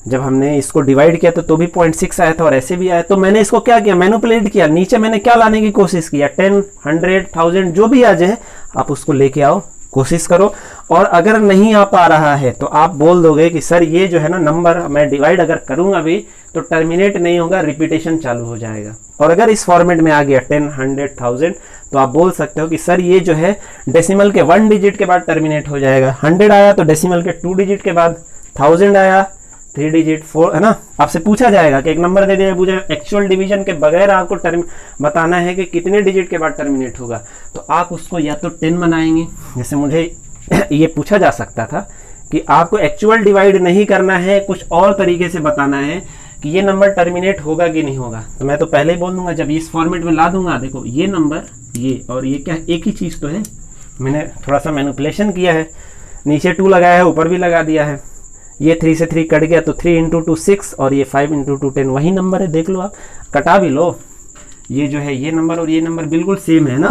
जब हमने इसको डिवाइड किया तो भी 0.6 आया था और ऐसे भी आया, तो मैंने इसको क्या किया, मैनिपुलेट किया, नीचे मैंने क्या लाने की कोशिश किया, 10 100 1000 जो भी आ जाए आप उसको लेके आओ, कोशिश करो। और अगर नहीं आ पा रहा है तो आप बोल दोगे कि सर ये जो है ना नंबर मैं डिवाइड अगर करूंगा भी तो टर्मिनेट नहीं होगा, रिपीटेशन चालू हो जाएगा। और अगर इस फॉर्मेट में आ गया 10 100 1000 तो आप बोल सकते हो कि सर ये जो है डेसिमल के 1 डिजिट के बाद टर्मिनेट हो जाएगा, 100 आया तो डेसिमल के 2 डिजिट के बाद, 1000 आया 3 डिजिट 4, है ना। आपसे पूछा जाएगा कि एक नंबर दे दिया, पूछा एक्चुअल डिवीजन के बगैर आपको टर्म बताना है कि कितने डिजिट के बाद टर्मिनेट होगा, तो आप उसको या तो 10 बनाएंगे, जैसे मुझे ये पूछा जा सकता था कि आपको एक्चुअल डिवाइड नहीं करना है, कुछ और तरीके से बताना है कि ये नंबर टर्मिनेट होगा कि नहीं होगा, तो मैं तो पहले ही बोल दूंगा जब इस फॉर्मेट में ला दूंगा, देखो ये नंबर ये और ये क्या एक ही चीज़ तो है, मैंने थोड़ा सा मैनिपुलेशन किया है, नीचे 2 लगाया है, ऊपर भी लगा दिया है, ये 3 से 3 कट गया तो 3×2 6 और ये 5×2 10 वही नंबर है, देख लो आप, कटा भी लो, ये जो है ये नंबर और ये नंबर बिल्कुल सेम है ना।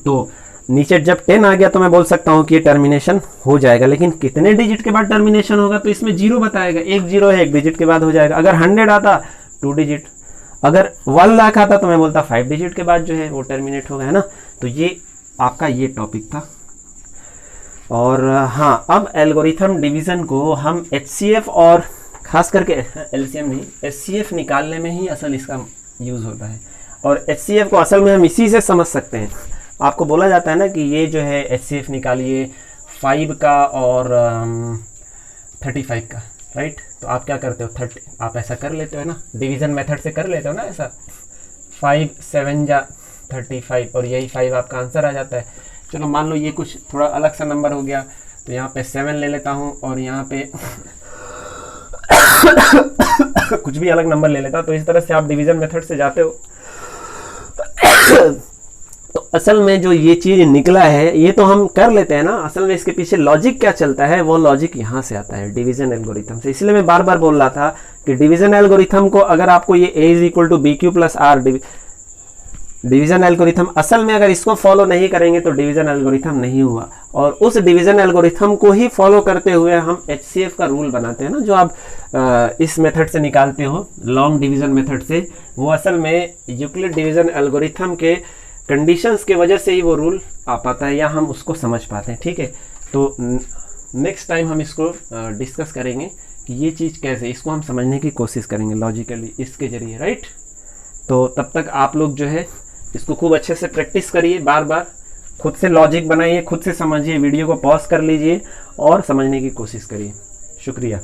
तो नीचे जब 10 आ गया तो मैं बोल सकता हूँ कि ये टर्मिनेशन हो जाएगा, लेकिन कितने डिजिट के बाद टर्मिनेशन होगा तो इसमें 0 बताएगा, एक 0 है, 1 डिजिट के बाद हो जाएगा। अगर 100 आता 2 डिजिट, अगर 1 लाख आता तो मैं बोलता 5 डिजिट के बाद जो है वो टर्मिनेट होगा, है ना। तो ये आपका ये टॉपिक था। और हाँ, अब एल्गोरिथम डिवीज़न को हम HCF और ख़ास करके LCM नहीं, HCF निकालने में ही असल इसका यूज़ होता है, और HCF को असल में हम इसी से समझ सकते हैं। आपको बोला जाता है ना कि ये जो है HCF निकालिए 5 का और 35 का, राइट। तो आप क्या करते हो, 30 आप ऐसा कर लेते हो ना, डिवीज़न मेथड से कर लेते हो ना ऐसा, 5 7 जा 35 और यही 5 आपका आंसर आ जाता है। चलो मान लो ये कुछ थोड़ा अलग सा नंबर हो गया, तो यहाँ पे 7 ले लेता हूँ और यहाँ पे कुछ भी अलग नंबर ले लेता, तो इस तरह से आप डिवीज़न मेथड से जाते हो। तो असल में जो ये चीज़ निकला है ये तो हम कर लेते हैं ना, असल में इसके पीछे लॉजिक क्या चलता है, वो लॉजिक यहाँ से आता है डिवीज़न एल्गोरिथम से। इसलिए मैं बार बार बोल रहा था कि डिवीज़न एल्गोरिथम को अगर आपको ये A = BQ + R division algorithm, असल में अगर इसको फॉलो नहीं करेंगे तो डिवीज़न एल्गोरिथम नहीं हुआ, और उस डिवीज़न एल्गोरिथम को ही फॉलो करते हुए हम HCF का रूल बनाते हैं ना, जो आप इस मेथड से निकालते हो लॉन्ग डिवीज़न मेथड से, वो असल में यूक्लिड डिवीज़न एल्गोरिथम के कंडीशंस के वजह से ही वो रूल आ पाता है या हम उसको समझ पाते हैं, ठीक है। तो नेक्स्ट टाइम हम इसको डिस्कस करेंगे कि ये चीज़ कैसे, इसको हम समझने की कोशिश करेंगे लॉजिकली इसके जरिए, राइट। तो तब तक आप लोग जो है इसको खूब अच्छे से प्रैक्टिस करिए, बार बार खुद से लॉजिक बनाइए, खुद से समझिए, वीडियो को पॉज कर लीजिए और समझने की कोशिश करिए। शुक्रिया।